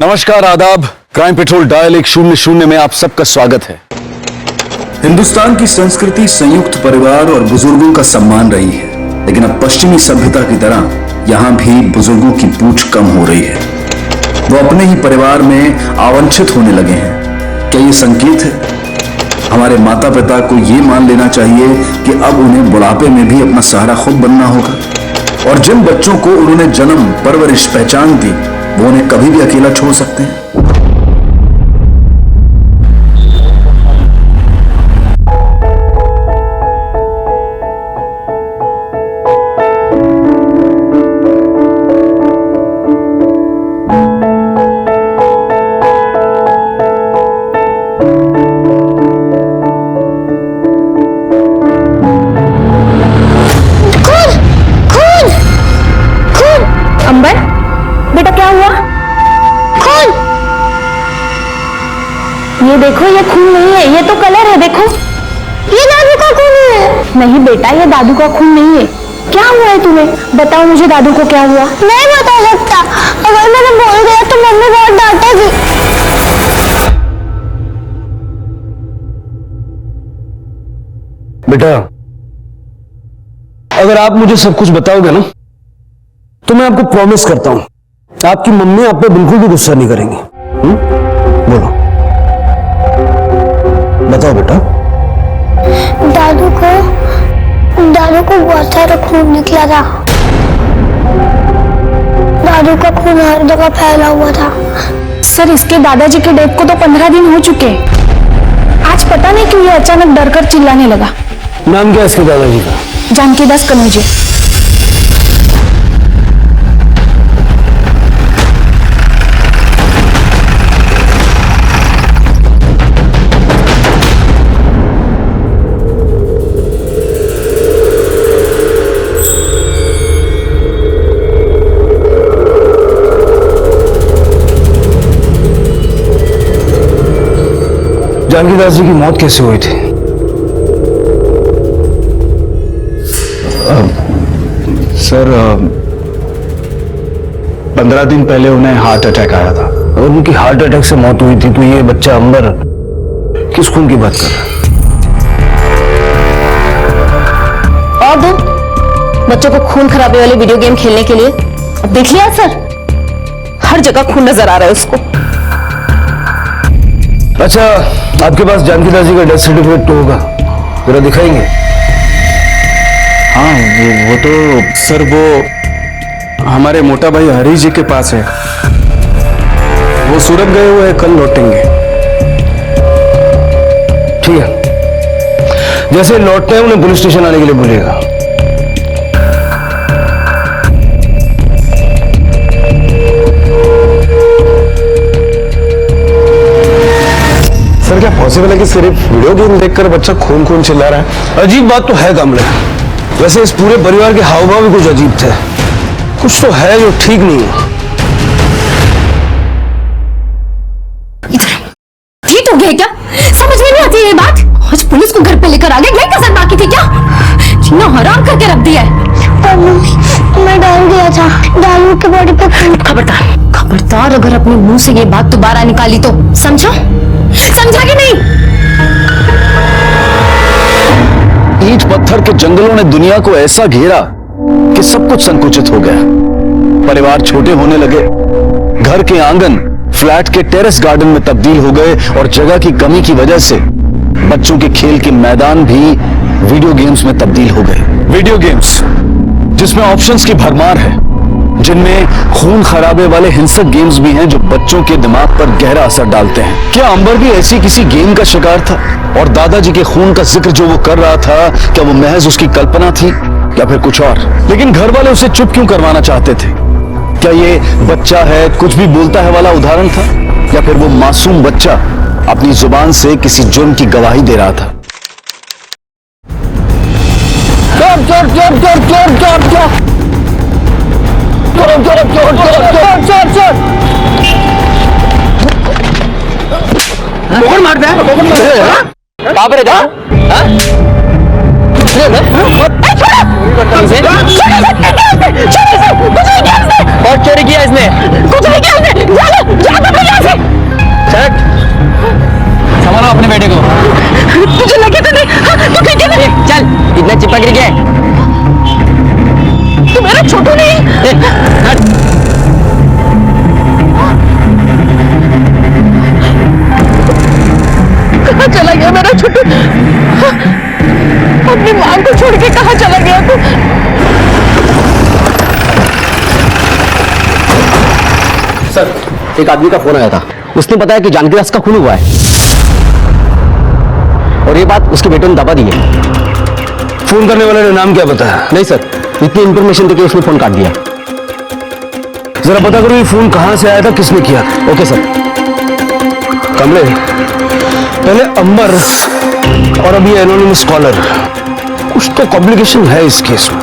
नमस्कार, आदाब। Crime petrol dial 100 में आप सबका स्वागत है। हिंदुस्तान की संस्कृति संयुक्त परिवार और बुजुर्गों का सम्मान रही है, लेकिन अब पश्चिमी सभ्यता की तरह यहाँ भी बुजुर्गों की पूछ कम हो रही है। वो अपने ही परिवार में आवांछित होने लगे हैं। क्या ये संकेत है? हमारे माता पिता को ये मान लेना चाहिए कि अब उन्हें बुढ़ापे में भी अपना सहारा खुद बनना होगा, और जिन बच्चों को उन्होंने जन्म, परवरिश, पहचान दी, वो उन्हें कभी भी अकेला छोड़ सकते हैं। अंबर, बेटा क्या हुआ? खून! ये देखो, ये खून नहीं है, ये तो कलर है। देखो, ये दादू का खून है। नहीं बेटा, ये दादू का खून नहीं है। क्या हुआ है तुम्हें? बताओ मुझे, दादू को क्या हुआ? नहीं बता सकता। अगर मैंने बोल दिया तो मम्मी बहुत डांटेगी। बेटा, अगर आप मुझे सब कुछ बताओगे ना, तो मैं आपको प्रॉमिस करता हूं, आपकी मम्मी आप पे बिल्कुल भी गुस्सा नहीं करेंगी। बोलो, बताओ बेटा। दादू को बहुत सारा खून निकला था। दादू का खून हर जगह फैला हुआ था। सर, इसके दादाजी के डेथ को तो 15 दिन हो चुके हैं। आज पता नहीं क्यों ये अचानक डर कर चिल्लाने लगा। नाम क्या है इसके दादाजी का? जानकीदास कनौजे। जानकीदास जी की मौत कैसे हुई थी? सर, 15 दिन पहले उन्हें हार्ट अटैक आया था। और उनकी हार्ट अटैक से मौत हुई थी, तो ये बच्चा अंबर किस खून की बात कर रहा है? और दो बच्चों को खून खराबे वाले वीडियो गेम खेलने के लिए। अब देख लिया सर, हर जगह खून नजर आ रहा है उसको। अच्छा, आपके पास जानकीदास जी का डेथ सर्टिफिकेट तो होगा, जरा दिखाएंगे? हाँ, वो तो सर, वो हमारे मोटा भाई हरीश जी के पास है। वो सूरत गए हुए हैं, कल लौटेंगे। ठीक है, जैसे लौटते हैं उन्हें पुलिस स्टेशन आने के लिए बोलिएगा। सर, क्या पॉसिबल है कि सिर्फ वीडियो गेम देखकर बच्चा खून खून चिल्ला रहा है? अजीब बात तो है कामले। वैसे इस पूरे परिवार के हाव भाव भी कुछ अजीब थे। कुछ तो है जो ठीक नहीं है। ठीक हो गया क्या? समझ में नहीं आती ये बात। आज पुलिस को घर पे लेकर आ गए, यही कसर बाकी थी क्या? जीना हराम करके रख दिया है। मैं डाल दिया था दादू की बॉडी पे खून। खबरदार, खबरदार, अगर अपने मुंह से ये बात दोबारा निकाली तो समझा? समझा कि नहीं? ईंट पत्थर के जंगलों ने दुनिया को ऐसा घेरा कि सब कुछ संकुचित हो गया। परिवार छोटे होने लगे, घर के आंगन फ्लैट के टेरेस गार्डन में तब्दील हो गए, और जगह की कमी की वजह से बच्चों के खेल के मैदान भी वीडियो गेम्स में तब्दील हो गए। वीडियो गेम्स जिसमें ऑप्शंस की भरमार है, जिनमें खून खराबे वाले हिंसक गेम्स भी हैं जो बच्चों के दिमाग पर गहरा असर डालते हैं। क्या अंबर भी ऐसी किसी गेम का शिकार था? और दादाजी के खून का जिक्र जो वो कर रहा था, क्या वो महज उसकी कल्पना थी या फिर कुछ और? लेकिन घर वाले उसे चुप क्यों करवाना चाहते थे? क्या ये बच्चा है, कुछ भी बोलता है वाला उदाहरण था, या फिर वो मासूम बच्चा अपनी जुबान से किसी जुर्म की गवाही दे रहा था? चोर चोर चोर चोर चोर चोर चोर चोर चोर चोर चोर चोर। मार दे। कहाँ पर है जा? बहुत चोरी किया इसने। कुछ नहीं किया इसने। एक आदमी का फोन आया था, उसने बताया कि जानकी दास का खून हुआ है और ये बात उसके बेटे ने दबा दी है। फोन करने वाले ने नाम क्या बताया? नहीं सर, इतनी इंफॉर्मेशन देके उसने फोन काट दिया। जरा पता करो ये फोन कहां से आया था, किसने किया था। Okay sir. कमले, पहले अंबर और अभी एनोनिमस कॉलर, कुछ तो कॉम्प्लिकेशन है इस केस में।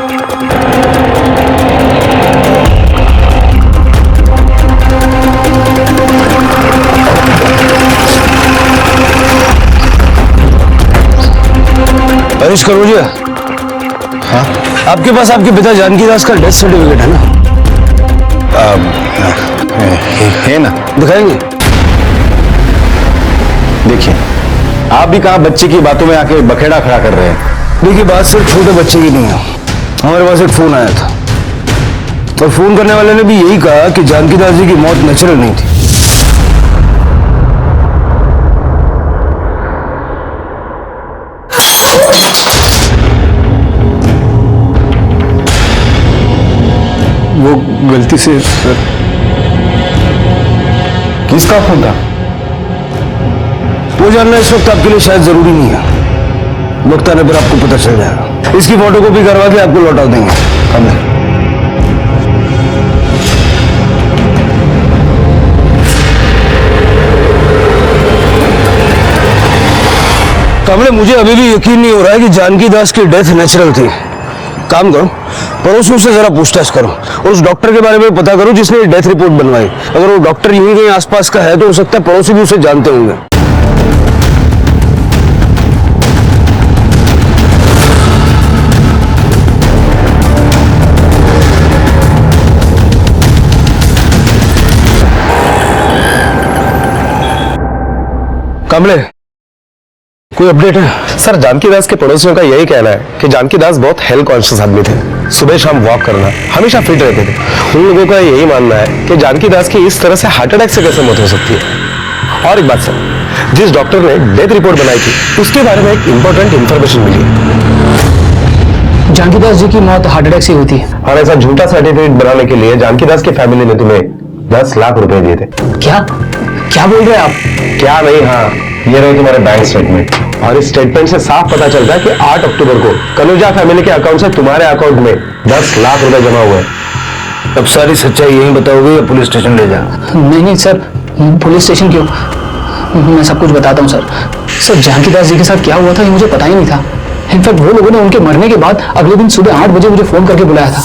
हरीश करोजिया, हाँ, आपके पास आपके पिता जानकी दास का डेथ सर्टिफिकेट है ना? है ना? दिखाएंगे? देखिए, आप भी कहां बच्चे की बातों में आके बखेड़ा खड़ा कर रहे हैं। देखिए, बात सिर्फ छोटे बच्चे की नहीं है। हमारे पास एक फोन आया था और फोन करने वाले ने भी यही कहा कि जानकी दास जी की मौत नेचुरल नहीं थी। वो गलती से सर। किसका फोन था? वो जानना इस वक्त आपके लिए शायद जरूरी नहीं है। वक्त आने पर आपको पता चल जाएगा। इसकी फोटोकॉपी करवा के आपको लौटा देंगे। कमले, मुझे अभी भी यकीन नहीं हो रहा है कि जानकी दास की डेथ नेचुरल थी। काम करो, पड़ोसियों से जरा पूछताछ करो और उस डॉक्टर के बारे में पता करो जिसने डेथ रिपोर्ट बनवाई। अगर वो डॉक्टर यहीं कहीं आसपास का है तो हो सकता है पड़ोसी भी उसे जानते होंगे। कमले, कोई अपडेट है? सर, जानकी दास के पड़ोसियों का यही कहना है कि जानकी दास बहुत हेल्थ कॉन्शियस आदमी थे। सुबह शाम वॉक करना, हमेशा फिट रहते थे। उन लोगों का यही मानना है कि जानकी दास की इस तरह से हार्ट अटैक से कैसे मौत हो सकती है। और एक बात सर, जिस डॉक्टर ने डेथ रिपोर्ट बनाई थी उसके बारे में एक इंपॉर्टेंट इंफॉर्मेशन मिली है। जानकी दास जी की मौत हार्ट अटैक से हुई थी। और ऐसा झूठा सर्टिफिकेट बनाने के लिए जानकी दास की फैमिली ने तुम्हें 10 लाख रुपए दिए थे। क्या क्या बोल रहे हैं आप? क्या नहीं, हाँ, ये रहे तुम्हारे बैंक स्टेटमेंट। और इस स्टेटमेंट से साफ पता चलता है कि 8 अक्टूबर को कनुजा फैमिली के अकाउंट से तुम्हारे अकाउंट में 10 लाख रुपए जमा हुए। अब सारी सच्चाई यहीं बताओगे या पुलिस स्टेशन ले जाओ? नहीं सर, पुलिस स्टेशन क्यों? मैं सब कुछ बताता हूँ सर। सर, जानकी दास जी के साथ क्या हुआ था ये मुझे पता ही नहीं था। इनफैक्ट वो लोगों ने उनके मरने के बाद अगले दिन सुबह 8 बजे मुझे फोन करके बुलाया था।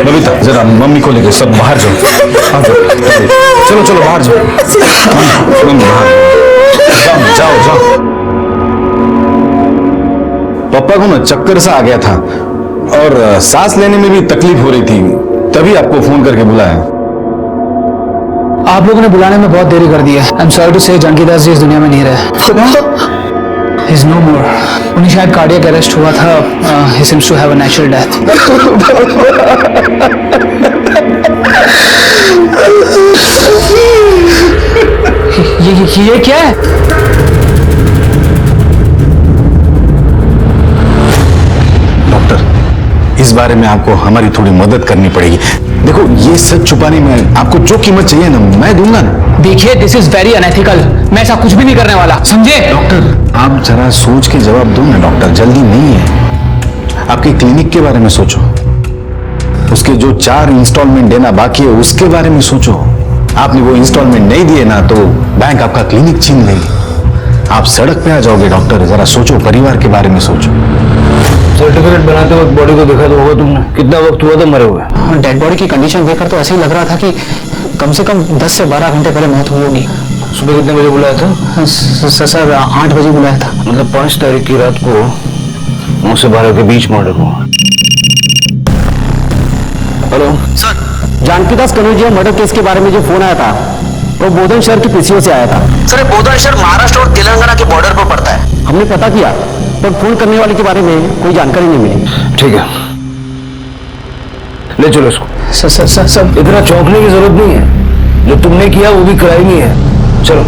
बबीता, जरा मम्मी को लेकर सब बाहर जाओ। चलो चलो बाहर जाओ। मम्मी बाहर जाओ जाओ। पापा को ना चक्कर सा आ गया था और सांस लेने में भी तकलीफ हो रही थी, तभी आपको फोन करके बुलाया। आप लोगों ने बुलाने में बहुत देरी कर दी है। आई एम सॉरी टू से, जानकी दास जी इस दुनिया में नहीं रहे। He is no more. उन्हें शायद कार्डियक अरेस्ट हुआ था। He seems to have a natural death. ये क्या है? डॉक्टर, इस बारे में आपको हमारी थोड़ी मदद करनी पड़ेगी। देखो, ये सच छुपाने में आपको जो कीमत चाहिए ना, मैं दूंगा ना। देखिए, दिस इज वेरी अनएथिकल। मैं ऐसा कुछ भी नहीं करने वाला, समझे? डॉक्टर, आप जरा सोच के जवाब दो ना डॉक्टर, जल्दी नहीं है। आपके क्लिनिक के बारे में सोचो, उसके जो 4 इंस्टॉलमेंट देना बाकी है उसके बारे में सोचो। आपने वो इंस्टॉलमेंट नहीं दिए ना तो बैंक आपका क्लिनिक छीन लेगी। आप सड़क पे आ जाओगे डॉक्टर, जरा सोचो, परिवार के बारे में सोचो। सर्टिफिकेट बनाते वक्त बॉडी को देखा तो होगा तुमने? कितना वक्त हुआ था मरे हुए? डेड बॉडी की कंडीशन देखकर तो ऐसे ही लग रहा था कि कम से कम 10 से 12 घंटे पहले मौत हुई होगी। सुबह कितने बजे बुलाया था? सर 8 बजे बुलाया था। मतलब 5 तारीख की रात को 9 से 12 के बीच मर्डर हुआ। हेलो सर, जानकी दास कनौजिया मर्डर केस के बारे में जो फोन आया था वो बोधन शहर के पीसीओ से आया था। सर, ये बोधन शहर महाराष्ट्र और तेलंगाना के बॉर्डर पर पड़ता है। हमने पता किया पर फोन करने वाले के बारे में कोई जानकारी नहीं मिली। ठीक है, ले चलो इसको। सर इतना चौंकने की जरूरत नहीं है। जो तुमने किया वो भी क्राइम ही है। चलो।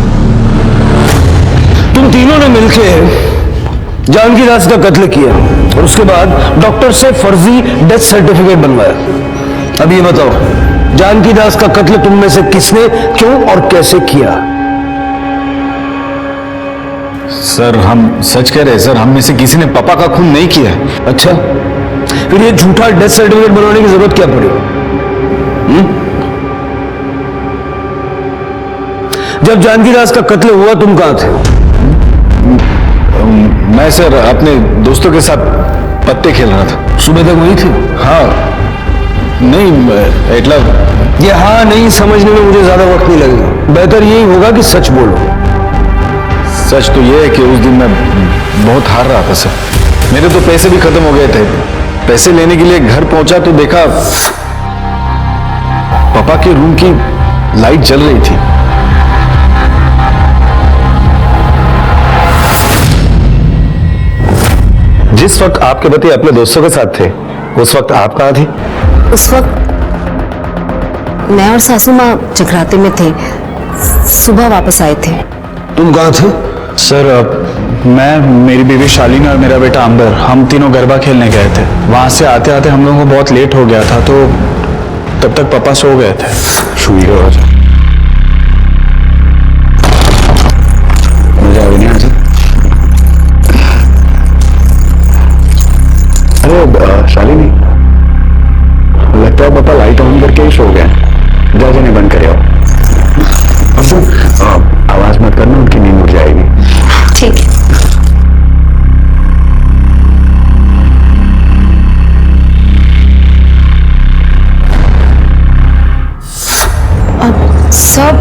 तुम तीनों ने मिलके जानकी दास का कत्ल किया और उसके बाद डॉक्टर से फर्जी डेथ सर्टिफिकेट बनवाया। अब ये बताओ, जानकी दास का कत्ल तुम में से किसने, क्यों और कैसे किया? सर हम सच कह रहे हैं सर, हम में से किसी ने पापा का खून नहीं किया। अच्छा, फिर ये झूठा डेथ सर्टिफिकेट बनवाने की जरूरत क्या पड़ी? जब जानकी दास का कत्ल हुआ तुम कहां थे? मैं सर अपने दोस्तों के साथ पत्ते खेल रहा था। सुबह तक वही थे? हाँ नहीं मतलब ये हाँ नहीं समझने में मुझे ज्यादा वक्त नहीं लगेगा। बेहतर यही होगा कि सच बोलो। सच तो ये है कि उस दिन मैं बहुत हार रहा था सर। मेरे तो पैसे भी खत्म हो गए थे। पैसे लेने के लिए घर पहुंचा तो देखा पापा के रूम की लाइट जल रही थी। जिस वक्त आपके पति अपने दोस्तों के साथ थे, उस वक्त आप कहां थी? उस वक्त मैं और सासू माँ जगराते में थे, सुबह वापस आए थे। तुम कहां थे? सर मैं, मेरी बीवी शालीनी और मेरा बेटा अंबर, हम तीनों गरबा खेलने गए थे। वहां से आते आते हम लोगों को बहुत लेट हो गया था, तो तब तक पापा सो गए थे। छुई हो मजा आ गया। अरे शालिनी, लगता है पापा लाइट ऑन करके ही सो गए। जाके नहीं बंद करे। अब तुम आवाज मत करना, उनकी नींद उड़ जाएगी। ठीक है। सब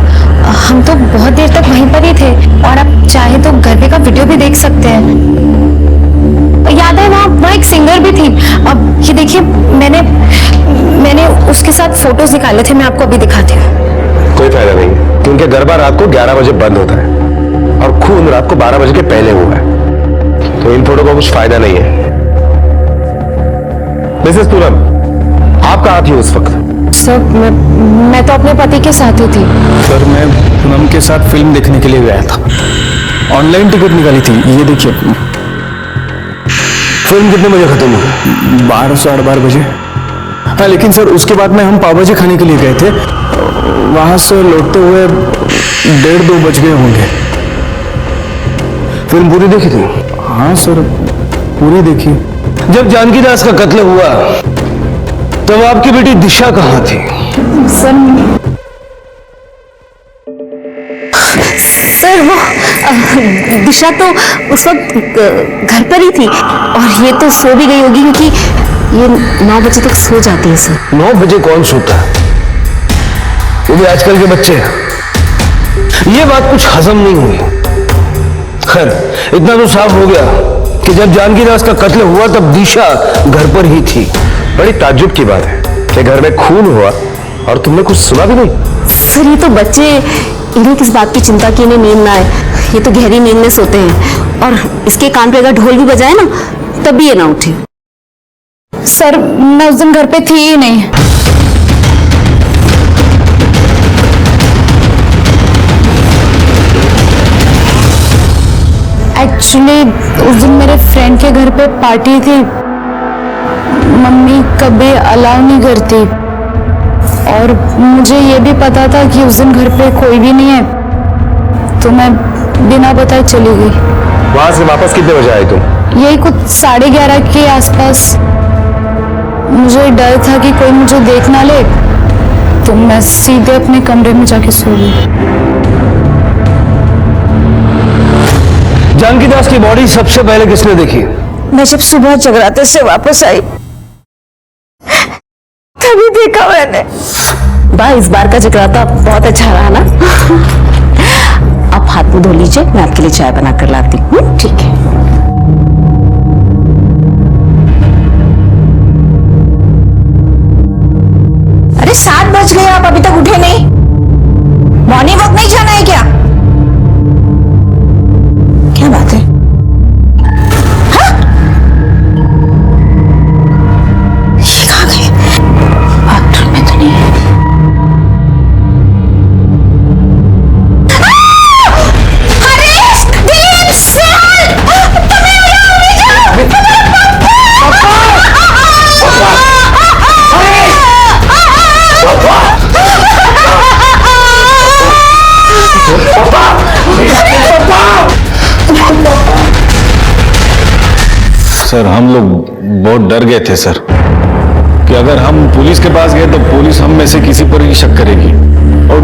हम तो बहुत देर तक वहीं पर ही थे और आप चाहे तो गरबे का वीडियो भी देख सकते हैं। याद है वहाँ एक सिंगर भी थी। अब ये देखिए, मैंने उसके साथ फोटोज निकाले थे, मैं आपको अभी दिखाती हूँ। कोई फायदा नहीं, क्योंकि गरबा रात को 11 बजे बंद होता है और खून रात को 12 बजे के पहले हुआ है, तो इन फोटो का कुछ फायदा नहीं है। मिसेस पूनम, आप कहां थी उस वक्त? सर मैं तो अपने पति के साथ ही थी। सर मैं पूनम के साथ फिल्म देखने के लिए गया था। ऑनलाइन टिकट निकाली थी, ये देखिए। फिल्म कितने बजे खत्म हुई? 12 साढ़े 12 बजे। हाँ लेकिन सर उसके बाद में हम पाव भाजी खाने के लिए गए थे, वहां से लौटते हुए 1:30-2 बज गए होंगे। फिल्म पूरी देखी थी? हाँ सर पूरी देखी। जब जानकी दास का कत्ल हुआ तब आपकी बेटी दिशा कहां थी? सर वो दिशा तो उस वक्त घर पर ही थी, और ये तो सो भी गई होगी क्योंकि ये 9 बजे तक सो जाती है सर। 9 बजे कौन सोता है? वो भी आजकल के बच्चे। ये बात कुछ हजम नहीं हुई। खैर इतना तो साफ हो गया कि जब जानकी दास का कत्ल हुआ तब दिशा घर पर ही थी। बड़ी ताज्जुब की बात है कि घर में खून हुआ और तुमने कुछ सुना भी नहीं। सर ये तो बच्चे, इन्हें किस बात की चिंता की इन्हें नींद ना आए। ये तो गहरी नींद में सोते हैं, और इसके कान पे अगर ढोल भी बजाए ना तब भी ये ना उठे। सर मैं उस दिन घर पे थी ही नहीं। एक्चुअली उस दिन मेरे फ्रेंड के घर पे पार्टी थी। मम्मी कभी अलाउ नहीं करती, और मुझे ये भी पता था कि उस दिन घर पे कोई भी नहीं है, तो मैं बिना बताए चली गई। वहां से वापस कितने बजे आई तुम? यही कुछ 11:30 के आसपास। मुझे डर था कि कोई मुझे देख ना ले, तो मैं सीधे अपने कमरे में जाके सो गई। जानकी दास की बॉडी सबसे पहले किसने देखी? मैं जब सुबह जगराते से वापस आई तभी देखा मैंने। इस बार का जगराता बहुत अच्छा रहा ना। आप हाथ मुंह धो लीजिए, मैं आपके लिए चाय बना कर लाती हूँ। ठीक है। अरे 7 बज गए, आप अभी तक उठे नहीं? मॉर्निंग वॉक नहीं जाना है क्या? क्या बात है? हाँ? ये कहाँ गए? बाथरूम में तो नहीं है। हरीश! दिलीप! स्नेहल! तुम्हें सर हम लोग बहुत डर गए थे सर कि अगर हम पुलिस के पास गए तो पुलिस हम में से किसी पर ही शक करेगी। और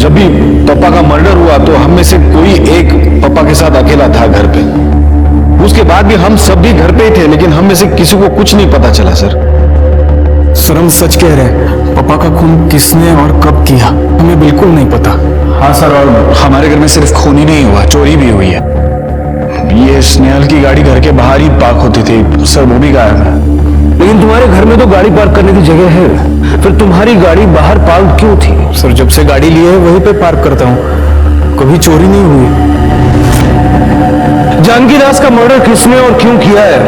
जब भी पापा का मर्डर हुआ तो हम में से कोई एक पापा के साथ अकेला था घर पे। उसके बाद भी हम सब भी घर पे ही थे, लेकिन हम में से किसी को कुछ नहीं पता चला सर। सर हम सच कह रहे हैं, पापा का खून किसने और कब किया हमें बिल्कुल नहीं पता। हाँ सर, और हमारे घर में सिर्फ खून ही नहीं हुआ, चोरी भी हुई है। ये स्नेहल की गाड़ी घर के बाहर ही पार्क होती थी सर, वो भी गायब है। लेकिन तुम्हारे घर में तो गाड़ी पार्क करने की जगह है, फिर तुम्हारी गाड़ी बाहर पार्क क्यों थी? सर जब से गाड़ी ली है वहीं पे पार्क करता हूँ, कभी चोरी नहीं हुई। जानकी दास का मर्डर किसने और क्यों किया है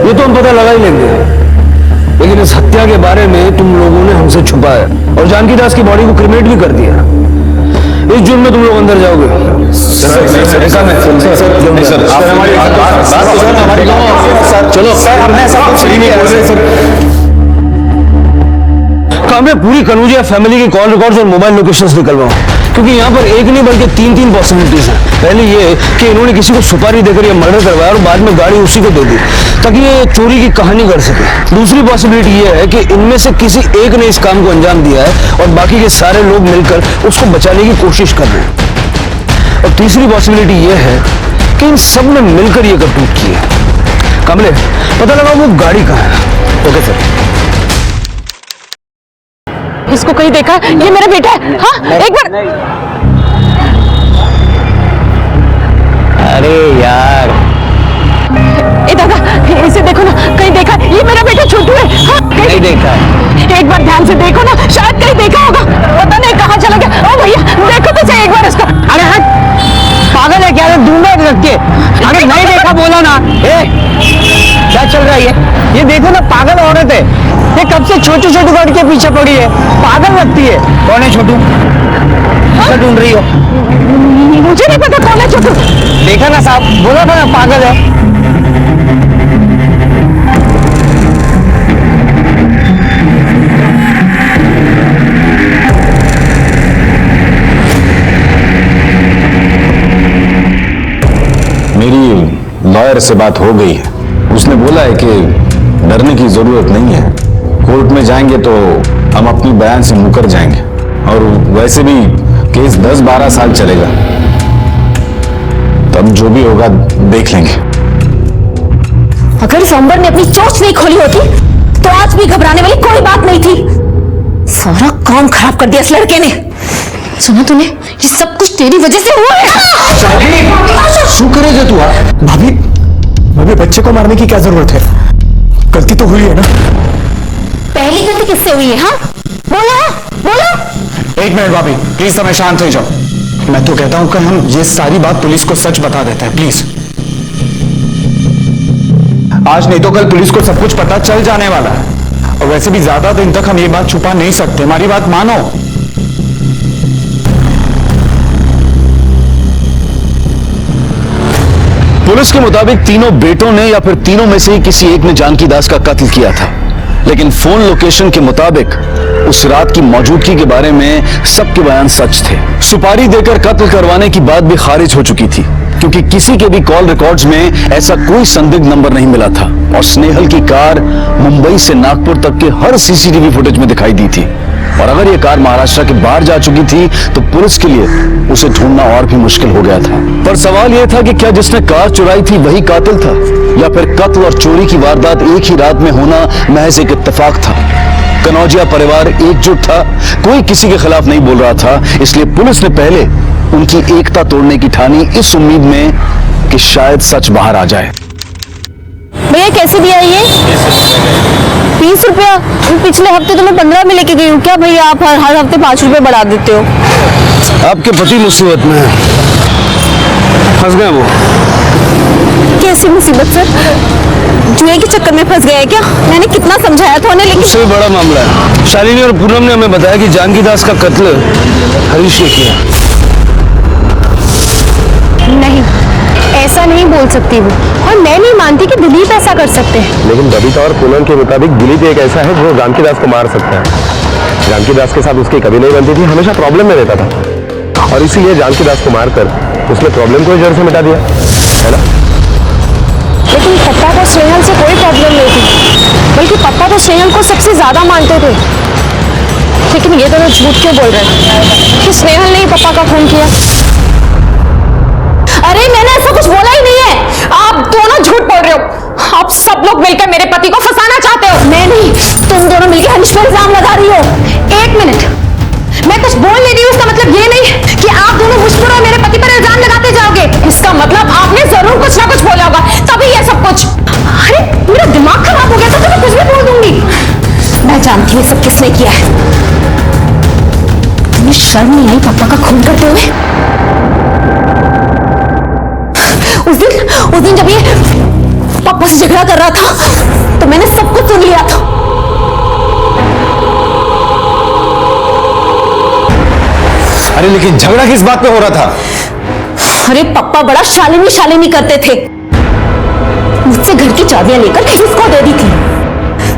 ये तो हम पता लगा ही लेंगे, लेकिन इस हत्या के बारे में तुम लोगों ने हमसे छुपाया और जानकी दास की बॉडी को क्रिमेट भी कर दिया। इस जुर्म में तुम लोग अंदर जाओगे। चलो सर, हमने सब कुछ नहीं किया सर। मैं पूरी कनौजिया फैमिली की कॉल रिकॉर्ड्स और मोबाइल लोकेशंस निकलवाऊं, क्योंकि यहाँ पर एक नहीं बल्कि तीन पॉसिबिलिटीज हैं। पहले ये कि इन्होंने किसी को सुपारी देकर ये मर्डर करवाया और बाद में गाड़ी उसी को दे दी ताकि ये चोरी की कहानी कर सके। दूसरी पॉसिबिलिटी ये है कि इनमें से किसी एक ने इस काम को अंजाम दिया है और बाकी के सारे लोग मिलकर उसको बचाने की कोशिश कर रहे हैं। और तीसरी पॉसिबिलिटी ये है कि इन सब ने मिलकर ये करतूत की है। कमले, पता लगा वो गाड़ी कहाँ है। Okay sir. इसको कहीं देखा? ये मेरा बेटा है। हाँ एक बार। अरे यार, दादा इसे देखो ना, कहीं देखा? ये मेरा बेटा छोटू है। हाँ, नहीं देखा। एक बार ध्यान से देखो ना, शायद कहीं देखा होगा, पता नहीं कहाँ चला गया। ओ भैया देखो तो सही एक बार इसको। अरे हट, पागल है क्या? ढूंढो रख के। अरे नहीं देखा बोला ना। क्या चल रहा है ये देखो ना, पागल औरत है ये, कब से छोटू गाड़ी के पीछे पड़ी है, पागल लगती है। कौन है छोटू? क्या ढूंढ रही हो? मुझे नहीं पता कौन है छोटू। देखा ना साहब, बोला था ना पागल है। मेरी लॉयर से बात हो गई है, उसने बोला है कि डरने की जरूरत नहीं है। कोर्ट में जाएंगे तो हम अपनी बयान से मुकर जाएंगे और वैसे भी केस 10-12 साल चलेगा, तब जो भी होगा देख लेंगे। अगर सांबर ने अपनी चोंच नहीं खोली होती तो आज भी घबराने वाली कोई बात नहीं थी। सारा काम खराब कर दिया इस लड़के ने। सुना तूने? ये सब कुछ तेरी वजह से हुआ है। शुक्र है तू। भाभी, भाभी बच्चे को मारने की क्या जरूरत है? गलती तो हुई है ना। पहली गलती किससे हुई है? हाँ बोलो। एक मिनट भाभी, प्लीज समय शांत हो जाओ। मैं तो कहता हूं कि हम ये सारी बात पुलिस को सच बता देते हैं, प्लीज। आज नहीं तो कल पुलिस को सब कुछ पता चल जाने वाला है, और वैसे भी ज्यादा दिन तक हम ये बात छुपा नहीं सकते। हमारी बात मानो। पुलिस के मुताबिक तीनों बेटों ने या फिर तीनों में से ही किसी एक ने जानकी दास का कत्ल किया था, लेकिन फोन लोकेशन के मुताबिक उस रात की मौजूदगी के बारे में सबके बयान सच थे। सुपारी देकर कत्ल करवाने की बात भी खारिज हो चुकी थी, क्योंकि किसी के भी कॉल रिकॉर्ड्स में ऐसा कोई संदिग्ध नंबर नहीं मिला था और स्नेहल की कार मुंबई से नागपुर तक के हर सीसीटीवी फुटेज में दिखाई दी थी। और अगर ये कार महाराष्ट्र के बाहर जा चुकी थी तो पुलिस के लिए उसे ढूंढना और भी मुश्किल हो गया था। पर सवाल यह था कि क्या जिसने कार चुराई थी वही कातिल था, या फिर कत्ल और चोरी की वारदात एक ही रात में होना महज एक इत्तेफाक था। कनौजिया परिवार एकजुट था, कोई किसी के खिलाफ नहीं बोल रहा था, इसलिए पुलिस ने पहले उनकी एकता तोड़ने की ठानी, इस उम्मीद में कि शायद सच बाहर आ जाए। भैया कैसे दिया ये? 20 रुपया? पिछले हफ्ते तो मैं 15 में लेके गई हूँ। क्या भैया आप हर हफ्ते 5 रुपए बढ़ा देते हो? आपके पति मुसीबत में फंस गए। वो कैसी मुसीबत सर? जुए के चक्कर में फंस गए हैं क्या? मैंने कितना समझाया था उन्हें, लेकिन उससे बड़ा मामला है। शालिनी और पूनम ने हमें बताया कि जानकी दास का कत्ल हरीश ने किया। नहीं, ऐसा नहीं बोल सकती वो, और मैं नहीं मानती कि दिलीप ऐसा कर सकते हैं। लेकिन बबीता और पूनम के मुताबिक दिलीप एक ऐसा है जो जानकी दास को मार सकता है। जानकी दास के साथ उसकी कभी नहीं बनती थी, हमेशा प्रॉब्लम में रहता था, और इसीलिए जानकी दास को मारकर उसने प्रॉब्लम को जड़ से मिटा दिया, है ना? लेकिन पापा को स्नेहल से कोई प्रॉब्लम नहीं थी, बल्कि पापा तो स्नेहल को सबसे ज्यादा मानते थे। लेकिन ये दोनों झूठ क्यों बोल रहे हैं कि स्नेहल ने ही पापा का खून किया? अरे मैंने ऐसा कुछ बोला ही नहीं है, आप दोनों झूठ बोल रहे हो। आप सब लोग मिलकर मेरे पति को फंसाना चाहते हो। मैं नहीं, तुम दोनों मिलकर हरीश पर इल्जाम लगा रही हो। एक मिनट, मैं कुछ बोल नहीं रही हूँ, इसका मतलब ये नहीं कि आप दोनों मुझ पर और मेरे पति पर इल्जाम लगाते जाओगे। इसका मतलब आपने जरूर कुछ ना कुछ बोला होगा, तभी ये सब कुछ। अरे मेरा दिमाग खराब हो गया था तो मैं कुछ भी बोल दूंगी। मैं जानती हूँ सब किसने किया है। तुम्हें शर्म नहीं आई पापा का खून करते हुए? उस दिन जब ये पापा से झगड़ा कर रहा था तो मैंने सब कुछ सुन लिया था। अरे लेकिन झगड़ा किस बात पे हो रहा था? अरे पापा बड़ा शालिनी करते थे। मुझसे घर की चाबियां लेकर इसको दे दी थी।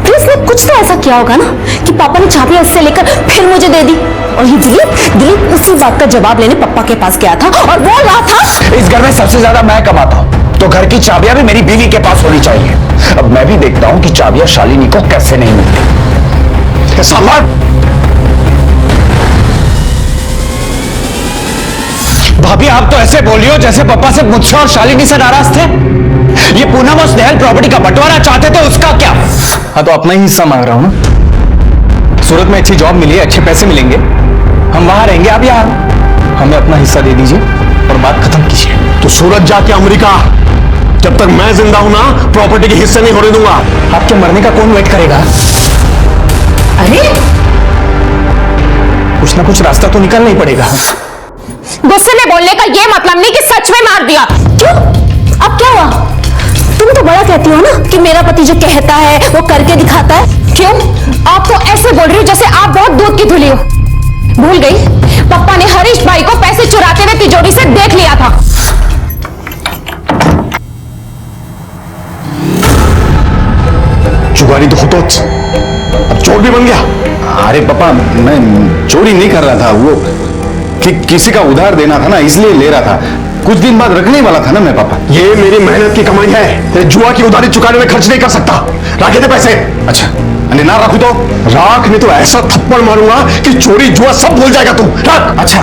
फिर इसने कुछ तो ऐसा किया होगा ना कि पापा ने चाबियां इससे लेकर फिर मुझे दे दी। और ये दिलीप उसी बात का जवाब लेने पापा के पास गया था और बोल रहा था, इस घर में सबसे ज्यादा मैं कमाता हूँ तो घर की चाबियां भी मेरी बीवी के पास होनी चाहिए। अब मैं भी देखता हूँ कि चाबियां शालिनी को कैसे नहीं मिलती। सम्राट, भाभी आप तो ऐसे बोल रही हो जैसे पापा से मुझसे और शालिनी से नाराज थे। ये पूनम और स्नेहल प्रॉपर्टी का बंटवारा चाहते थे, उसका क्या? हाँ तो अपना ही हिस्सा मांग रहा हूं ना। सूरत में अच्छी जॉब मिली है, अच्छे पैसे मिलेंगे, हम वहां रहेंगे, आप यहाँ हमें अपना हिस्सा दे दीजिए और बात खत्म कीजिए। तो सूरत जाके अमेरिका, जब तक मैं जिंदा हूं ना प्रॉपर्टी के हिस्से नहीं होने दूंगा। आपके मरने का कौन वेट करेगा? अरे कुछ ना कुछ रास्ता तो निकालना ही पड़ेगा। गुस्से में बोलने का ये मतलब नहीं कि सच में मार दिया। क्यों? अब क्या हुआ? तुम तो बड़ा कहती हो ना कि मेरा पति जो कहता है वो करके दिखाता है। क्यों? आप तो ऐसे बोल रही हो जैसे आप बहुत दूध की धुली हो। भूल गई, पापा ने हरीश भाई को पैसे चुराते हुए तिजोरी से देख लिया था। जुगारी तो होतो, अब चोर भी बन गया। अरे पापा, मैं चोरी नहीं कर रहा था, वो किसी का उधार देना था ना, इसलिए ले रहा था। कुछ दिन बाद रखने वाला था ना मैं पापा। ये मेरी मेहनत की कमाई है, तेरे जुआ की उधारी चुकाने में खर्च नहीं कर सकता। रखे थे पैसे। अच्छा, अरे ना रखू तो? राख, नहीं तो ऐसा थप्पड़ मारूंगा कि चोरी जुआ सब भूल जाएगा तू। रख। अच्छा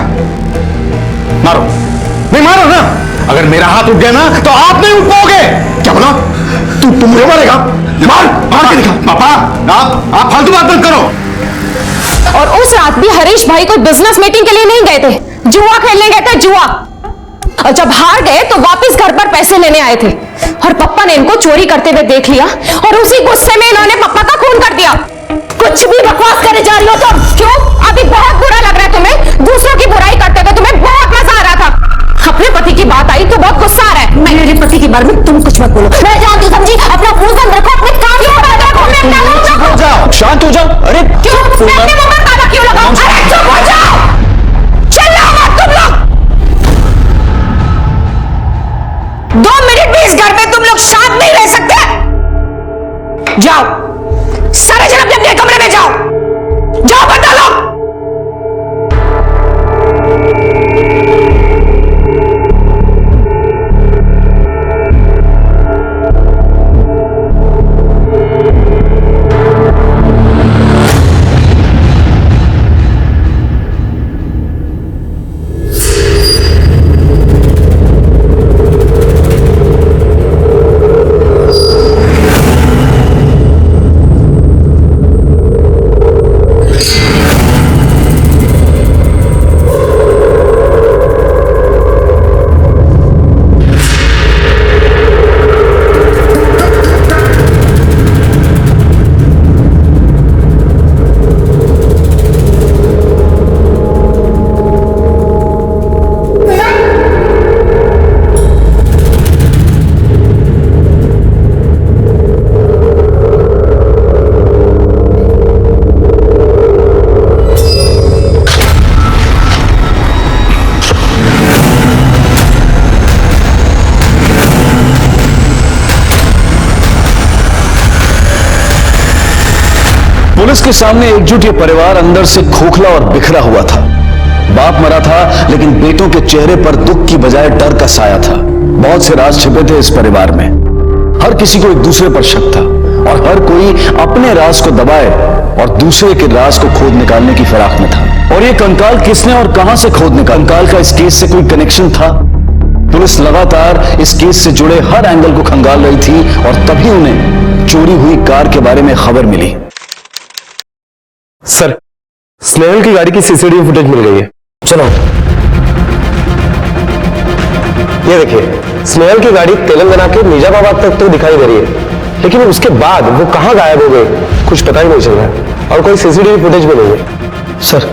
मारो, नहीं मारो ना। अगर मेरा हाथ उठ गया ना तो आप नहीं उठ पाओगे। क्या बोला? तू मुझे मारेगा? मार के दिखा। पापा आप फालतू बात मत करो। और उस रात भी हरीश भाई कोई बिजनेस मीटिंग के लिए नहीं गए थे, जुआ खेलने गए थे, जुआ। और जब हार गए तो वापस घर पर पैसे लेने आए थे और पप्पा ने इनको चोरी करते हुए देख लिया और उसी गुस्से में इन्होंने पप्पा का खून कर दिया। कुछ भी बकवास करे जा रही हो तुम। क्यों? अभी बहुत बुरा लग रहा है तुम्हें? दूसरों की बुराई करते हुए तुम्हें बहुत मजा आ रहा था। अपने पति की बात आई तो बहुत गुस्सा आ रहा है। मेरे पति के बारे में तुम कुछ मत बोलो। मैं जानती हूँ, समझी? अपना मुंह बंद रखो, अपने काम हो जाओ, शांत हो जाओ। अरे क्यों? मैं अपने मुंह पर ताला क्यों लगाऊं? अरे चुप हो जाओ, चिल्लाओ मत तुम लोग। 2 मिनट भी इस घर में तुम लोग शांत नहीं रह सकते। जाओ, सारे जन अपने अपने कमरे में जाओ। जाओ बता लो। पुलिस के सामने एकजुट ये परिवार अंदर से खोखला और बिखरा हुआ था। बाप मरा था लेकिन बेटों के चेहरे पर दुख की बजाय डर का साया था। बहुत से राज छिपे थे इस परिवार में। हर किसी को एक दूसरे पर शक था और हर कोई अपने राज को दबाए और दूसरे के राज को खोद निकालने की फिराक में था। और ये कंकाल किसने और कहां से खोद निकाला? कंकाल का इस केस से कोई कनेक्शन था? पुलिस लगातार इस केस से जुड़े हर एंगल को खंगाल रही थी और तभी उन्हें चोरी हुई कार के बारे में खबर मिली। सर, स्नेहल की गाड़ी की सीसीटीवी फुटेज मिल गई है। चलो, ये देखिए, स्नेहल की गाड़ी तेलंगाना के निजामाबाद तक तो दिखाई दे रही है, लेकिन उसके बाद वो कहां गायब हो गए कुछ पता ही नहीं चल रहा है और कोई सीसीटीवी फुटेज भी नहीं है। सर,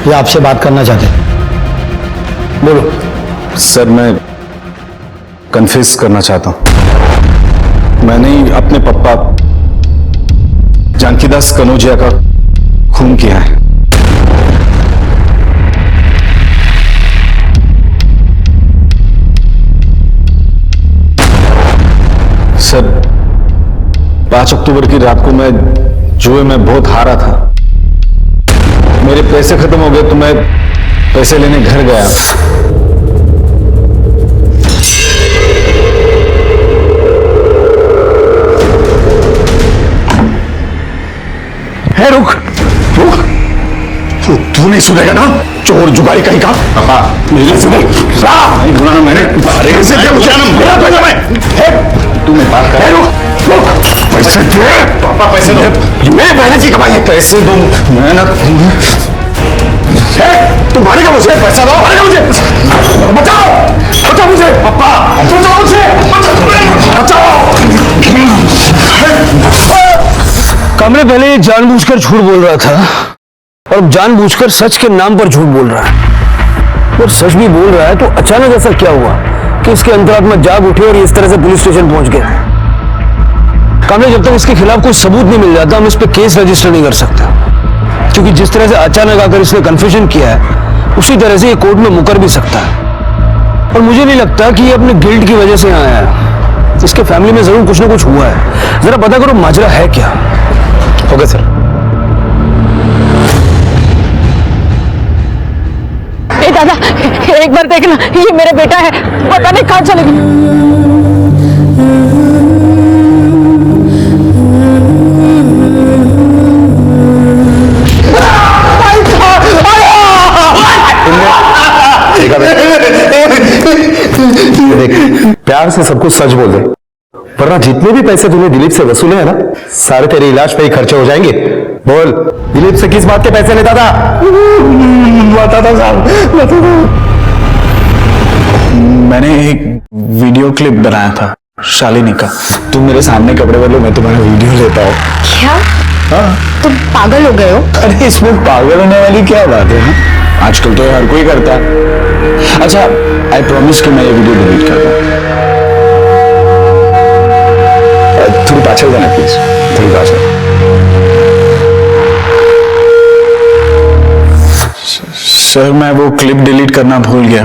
ये आपसे बात करना चाहते हैं। बोलो। सर, मैं कन्फेस करना चाहता हूं। मैंने ही अपने पप्पा जानकीदास कनौजिया का खून किया है। सर, 5 अक्टूबर की रात को मैं जुए में बहुत हारा था। मेरे पैसे खत्म हो गए तो मैं पैसे लेने घर गया। है, रुक रुक, तू नहीं सुनेगा ना, चोर जुगाड़ी कहीं का। पापा मेरे सुनो, नहीं बोला ना मैंने, बारे से क्या पूछा ना, मेरा पैसा मैं, तू मेरी बात कर। रुक रुक, पैसे दे पापा, पैसे दो, मैं मेहनत की कमाई है, पैसे दो, मेहनत तुम्हारे का मुझे पैसा दो, मुझे बचाओ, बचाओ मुझे पापा, बचाओ मुझे, बचाओ। कमरे पहले ये जानबूझकर झूठ बोल रहा था और अब जानबूझकर सच के नाम पर झूठ बोल रहा है। और सच भी बोल रहा है तो अचानक ऐसा क्या हुआ कि इसके अंतरात्मा जाग उठे और इस तरह से पुलिस स्टेशन पहुंच गए? कमरे, जब तक इसके खिलाफ कोई सबूत नहीं मिल जाता हम इस पे केस रजिस्टर नहीं कर सकते, क्योंकि जिस तरह से अचानक आकर इसने कन्फेशन किया है उसी तरह से ये कोर्ट में मुकर भी सकता है। और मुझे नहीं लगता कि ये अपने गिल्ट की वजह से आया है। इसके फैमिली में जरूर कुछ ना कुछ हुआ है। जरा पता करो माजरा है क्या। Okay sir. ए दादा, एक बार देखना, ये मेरा बेटा है, पता नहीं कहां चले गए। देख, प्यार से सब कुछ सच बोल दे, वरना जितने भी पैसे तूने दिलीप से वसूले हैं ना, सारे तेरे इलाज पे ही खर्चे हो जाएंगे। बोल, दिलीप से किस बात के पैसे लेता था? बता दो साहब, बता दो। मैंने एक वीडियो क्लिप बनाया था शालिनी का। तुम मेरे सामने कपड़े बदलो, मैं तुम्हारा वीडियो लेता हूँ। क्या? तुम पागल हो गए हो? अरे इसमें पागल होने वाली क्या बात है? आजकल तो हर कोई करता है। अच्छा, आई प्रॉमिस कि मैं ये वीडियो डिलीट कर दूँ। थोड़ी पाछल जाना प्लीज, थोड़ी पाछल। सर, मैं वो क्लिप डिलीट करना भूल गया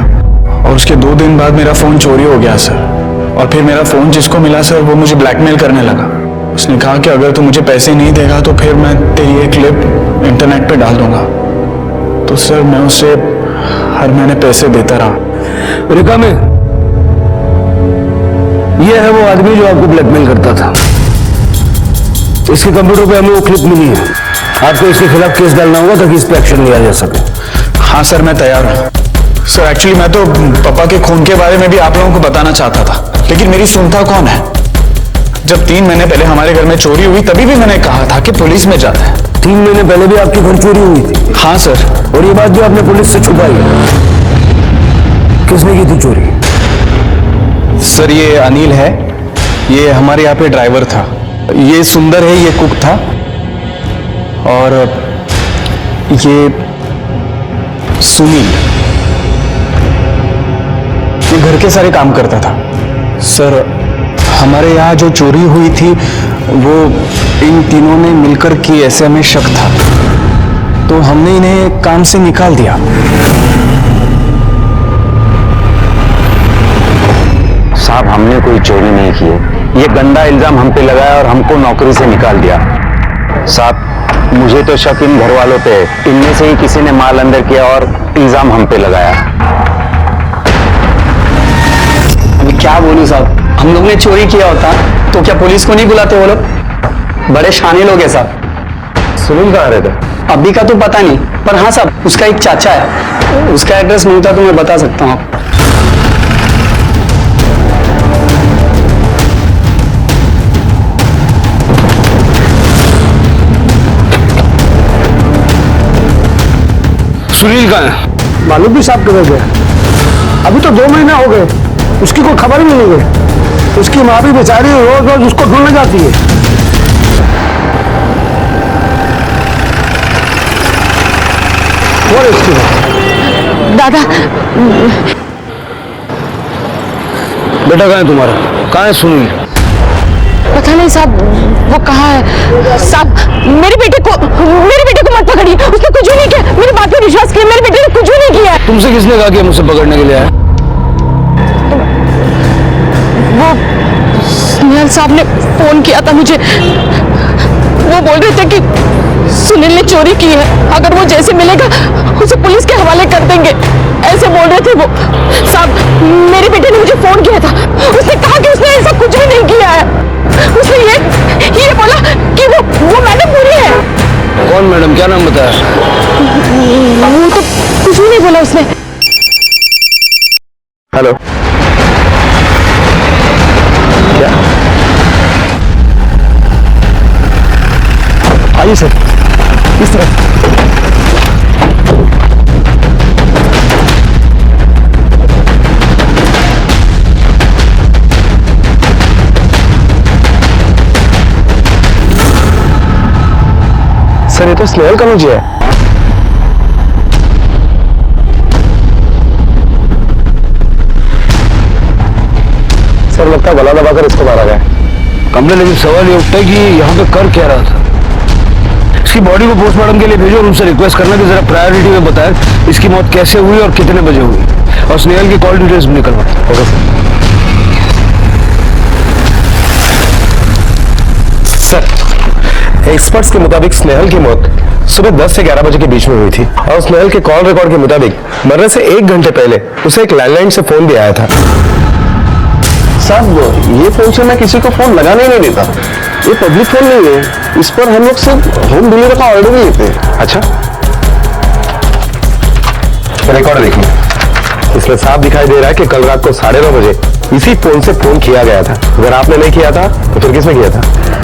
और उसके 2 दिन बाद मेरा फोन चोरी हो गया सर। और फिर मेरा फोन जिसको मिला सर, वो मुझे ब्लैकमेल करने लगा। उसने कहा कि अगर तू मुझे पैसे नहीं देगा तो फिर मैं तेरी ये क्लिप इंटरनेट पे डाल दूंगा। तो सर, मैं उसे हर महीने पैसे देता रहा। रेखा में ये है वो आदमी जो आपको ब्लैकमेल करता था। इसके कंप्यूटर पे हमें वो क्लिप मिली है। आपको इसके खिलाफ केस डालना होगा ताकि इस पे एक्शन लिया जा सके। हाँ सर, मैं तैयार हूँ। सर, एक्चुअली मैं तो पापा के खून के बारे में भी आप लोगों को बताना चाहता था, लेकिन मेरी सुनता कौन है? जब 3 महीने पहले हमारे घर में चोरी हुई तभी भी मैंने कहा था कि पुलिस में जाते हैं। 3 महीने पहले भी आपकी घर चोरी हुई थी? हाँ सर। और ये बात जो आपने पुलिस से छुपाई, किसने की थी चोरी? सर, ये अनिल है, ये हमारे यहाँ पे ड्राइवर था। ये सुंदर है, ये कुक था। और ये सुनील, ये घर के सारे काम करता था। सर, हमारे यहाँ जो चोरी हुई थी वो इन तीनों ने मिलकर की, ऐसे हमें शक था, तो हमने इन्हें काम से निकाल दिया। साहब, हमने कोई चोरी नहीं की है। ये गंदा इल्जाम हम पे लगाया और हमको नौकरी से निकाल दिया। साहब, मुझे तो शक इन घर वालों पे है। इनमें से ही किसी ने माल अंदर किया और इल्जाम हम पे लगाया। अभी क्या बोलूं साहब, हम लोग ने चोरी किया होता तो क्या पुलिस को नहीं बुलाते वो लोग? बड़े शाने लोग हैं साहब। सुनील कहाँ रहता है? अभी का तो पता नहीं, पर हाँ साहब उसका एक चाचा है, उसका एड्रेस मिलता तो मैं बता सकता हूँ आपको। सुनील कहाँ है? मालूम भी साहब किधर गया? अभी तो 2 महीने हो गए, उसकी कोई खबर ही नहीं गई। उसकी माँ भी बेचारी रोज रोज उसको ढूंढने जाती है। और इसकी दादा, बेटा कहाँ है तुम्हारा? कहाँ है सुनील? पता नहीं साहब, वो कहाँ है? साहब मेरे बेटे को मत पकड़िए, उसने कुछ भी नहीं किया। मेरी बात पे विश्वास किया, मेरे बेटे ने कुछ भी नहीं किया है। तुमसे किसने कहा कि मुझसे पकड़ने के लिए आया? वो स्नेहल साहब ने फोन किया था मुझे, वो बोल रहे थे कि सुनील ने चोरी की है, अगर वो जैसे मिलेगा उसे पुलिस के हवाले कर देंगे, ऐसे बोल रहे थे वो। साहब मेरे बेटे ने मुझे फोन किया था, उसने कहा कि उसने ऐसा कुछ भी नहीं किया है। उसने ये बोला कि वो मैडम पूरी है। कौन मैडम? क्या नाम बताया? वो तो कुछ भी नहीं बोला उसने। हेलो, क्या? आइए सर, इस तरफ। सर ये तो स्नेहल का मुझे है। सर लगता है गला दबाकर इसको मारा गया। कमले, लेकिन सवाल ये उठता है कि यहाँ पे कर क्या रहा था? इसकी बॉडी को पोस्टमार्टम के लिए भेजो और उनसे रिक्वेस्ट करना कि जरा प्रायोरिटी में बताएं इसकी मौत कैसे हुई और कितने बजे हुई, और स्नेहल की कॉल डिटेल्स भी निकलवाएं। Okay sir. एक्सपर्ट्स के मुताबिक स्नेहल की मौत सुबह 10 से 11 बजे के बीच में हुई थी, और स्नेहल के कॉल रिकॉर्ड के मुताबिक मरने से 1 घंटे पहले उसे एक लैंडलाइन से फोन भी आया था। साहब ये फोन से मैं किसी को फोन लगाने ही नहीं देता, ये पब्लिक फोन नहीं है, इस पर हम लोग सिर्फ होम डिलीवरी का ऑर्डर भी लेते हैं। अच्छा, रिकॉर्ड देखिए, इसमें साफ दिखाई दे रहा है कि कल रात को 9:30 बजे इसी फोन से फोन किया गया था। अगर आपने नहीं किया था तो फिर किसने किया था?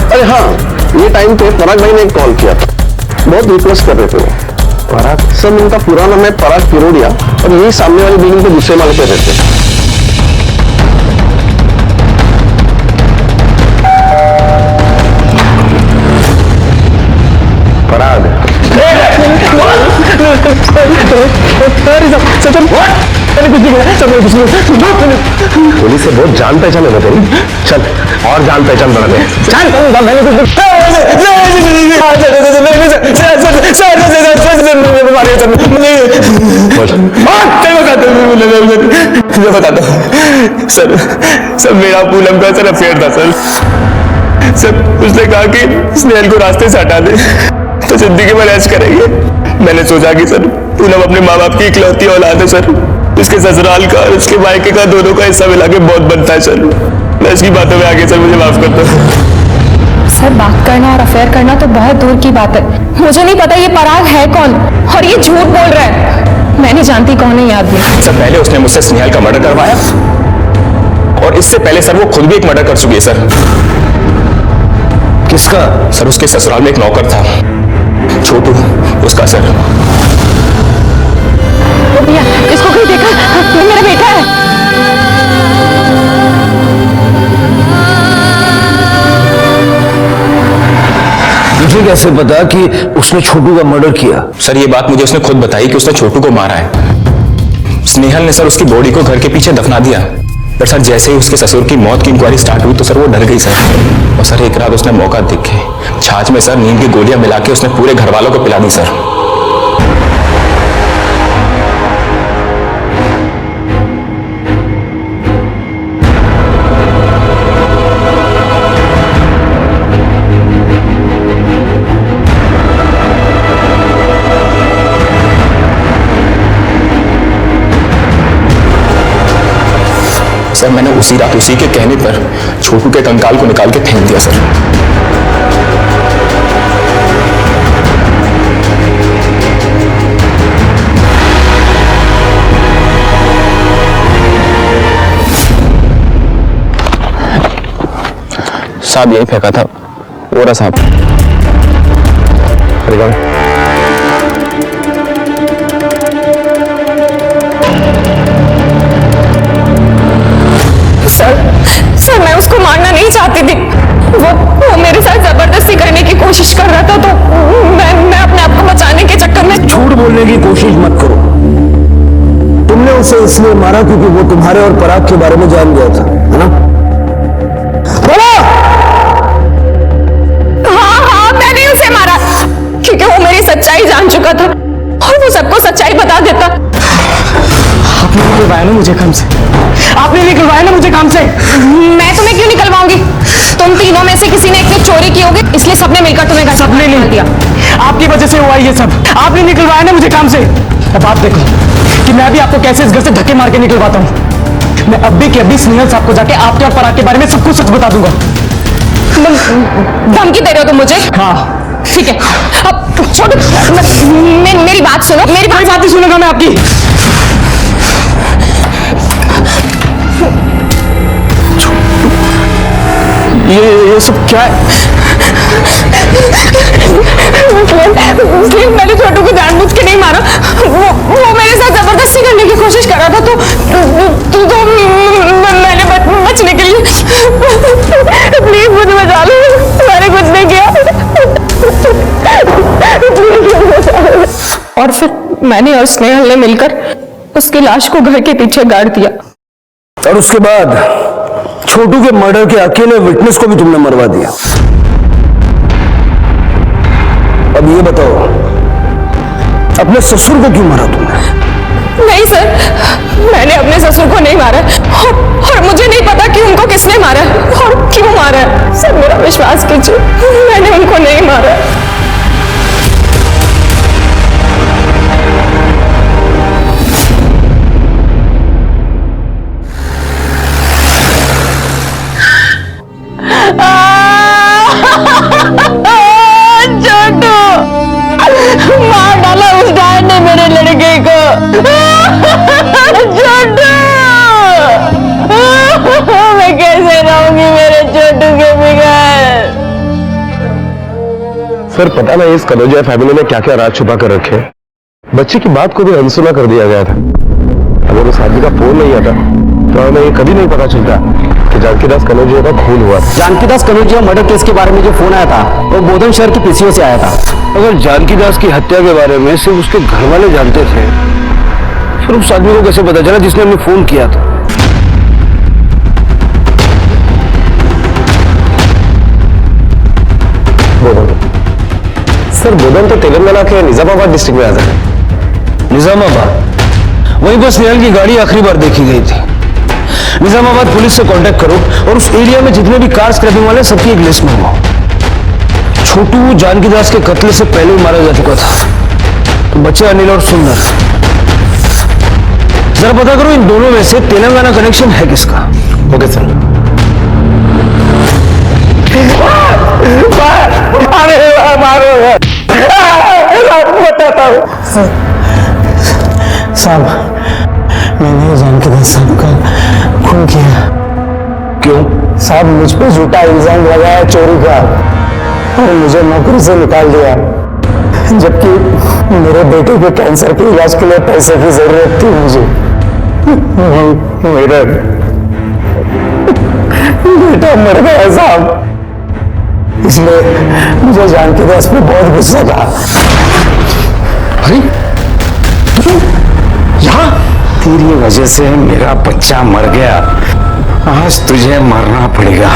अरे हाँ, ये टाइम पे पराग भाई ने एक कॉल किया था, बहुत रिक्वेस्ट कर रहे थे वो। पराग सर, उनका पूरा नाम है पराग पिरोडिया, और यही सामने वाली बिल्डिंग पे दूसरे माले पे रहते हैं। पराग पुलिस से बहुत जान पहचान है तेरी। चल और जान पहचान बढ़ाते हैं। सर मेरा पूनम का सर अफेयर था सर उसने कहा कि स्नेहल को रास्ते से हटा दे तो जिंदगी में ऐश करेंगे। मैंने सोचा कि सर पूनम अपने माँ बाप की इकलौती औलाद है सर, उसके ससुराल का और उसके मायके का दोनों का हिस्सा मिला के बहुत बनता है सर। मैं इसकी बातों में आगे सर मुझे माफ कर दो। सर बात करना और अफेयर करना तो बहुत दूर की बात है, मुझे नहीं पता ये पराग है कौन, और ये झूठ बोल रहा है। मैं नहीं जानती कौन है ये आदमी। सर पहले उसने मुझसे स्नेहल का मर्डर करवाया, और इससे पहले सर वो खुद भी एक मर्डर कर चुकी है सर। किसका? सर उसके ससुराल में एक नौकर था, छोटू, उसका सर। भैया इसको कोई देखा? ये मेरा बेटा है। मुझे कैसे पता कि उसने छोटू का मर्डर किया? सर ये बात मुझे उसने खुद बताई कि उसने छोटू को मारा है। स्नेहल ने सर उसकी बॉडी को घर के पीछे दफना दिया, पर सर जैसे ही उसके ससुर की मौत की इंक्वायरी स्टार्ट हुई तो सर वो डर गई सर। और सर एक रात उसने मौका देख के छाछ में सर नींद की गोलियां मिला के उसने पूरे घर वालों को पिला दी सर। सर मैंने उसी रात उसी के कहने पर छोटू के कंकाल को निकाल के फेंक दिया सर। साहब यही फेंका था, ओरा साहब। सर मैं उसको मारना नहीं चाहती थी। वो मेरे साथ जबरदस्ती करने की कोशिश कर रहा था, तो मैं अपने आप को बचाने के चक्कर में। झूठ बोलने की कोशिश मत करो। तुमने उसे इसलिए मारा क्योंकि वो तुम्हारे और पराग के बारे में जान गया था, है ना? बोलो। हाँ मैंने उसे मारा क्योंकि वो मेरी सच्चाई जान चुका था और वो सबको सच्चाई बता देता। आपने निकलवाया ना मुझे काम से, आपने निकलवाया ना मुझे काम से। मैं तुम्हें क्यों निकलवाऊंगी? तुम तीनों में से किसी ने एक ने चोरी की होगी, इसलिए सबने मिलकर तुम्हें घर सबने नहीं दिया। आपकी वजह से हुआ ये सब। आपने निकलवाया ना मुझे काम से। अब आप देखो कि मैं भी आपको कैसे इस घर से धक्के मार के निकलवाता हूँ। मैं अब भी के अभी स्नेहल साहब को जाके आपके और पराग के बारे में सब कुछ सच बता दूंगा। धमकी दे रहे हो तुम मुझे? हाँ ठीक है, अब छोटू मेरी बात सुनो। मेरी बात नहीं सुनूंगा मैं आपकी। ये सब क्या है? मैंने छोटू को जानबूझ के नहीं मारा। वो मेरे साथ जबरदस्ती करने की कोशिश कर रहा था, तो मैंने बचने के लिए। प्लीज मुझे बचा लो, मैंने कुछ नहीं किया। और फिर मैंने और स्नेहल ने मिलकर उसकी लाश को घर के पीछे गाड़ दिया। और उसके बाद छोटू के मर्डर के अकेले विटनेस को भी तुमने मरवा दिया। अब ये बताओ, अपने ससुर को क्यों मारा तुमने? नहीं सर, मैंने अपने ससुर को नहीं मारा और मुझे नहीं पता कि उनको किसने मारा और क्यों मारा। सर मेरा विश्वास कीजिए, मैंने उनको नहीं मारा। छोटू, मार डाला उस डायन ने मेरे लड़के को। छोटू, मैं कैसे रहूंगी मेरे छोटू के बगैर? सर पता नहीं इस कनौजिया फैमिली में क्या क्या राज छुपा कर रखे। बच्चे की बात को भी अनसुना कर दिया गया था। अगर उस आदमी का फोन नहीं आता तो हमें ये कभी नहीं पता चलता कि जानकीदास कनौजिया का खून हुआ। जानकीदास कनौजिया मर्डर केस के बारे में जो फोन आया था वो बोधन शहर के पीसीओ से आया था। अगर जानकीदास की हत्या के बारे में सिर्फ उसके घर वाले जानते थे, फिर उस आदमी को कैसे पता चला जिसने हमें फोन किया था? बोधन सर, बोधन तो तेलंगाना के निजामाबाद डिस्ट्रिक्ट में आता है। निजामाबाद? वहीं पर स्नेहल की गाड़ी आखिरी बार देखी गई थी। निजामाबाद पुलिस से कांटेक्ट करो और उस एरिया में जितने भी कार स्क्रैपिंग वाले सबकी एक लिस्ट मंगवाओ। छोटू जानकीदास के कत्ल से पहले ही मारा जा चुका था, तो बच्चे अनिल और सुंदर। जरा पता करो इन दोनों में से तेलंगाना कनेक्शन है किसका। Okay sir. साहब, मैंने जानकीदास साहब का खून किया। क्यों? साहब मुझ पर झूठा इल्जाम लगाया चोरी का और मुझे नौकरी से निकाल दिया, जबकि मेरे बेटे के कैंसर के इलाज के लिए पैसे की जरूरत थी मुझे। मेरा बेटा मर गया साहब, इसलिए मुझे जानकीदास पे बहुत गुस्सा था। अरे यहाँ तेरी वजह से मेरा बच्चा मर गया, आज तुझे मरना पड़ेगा।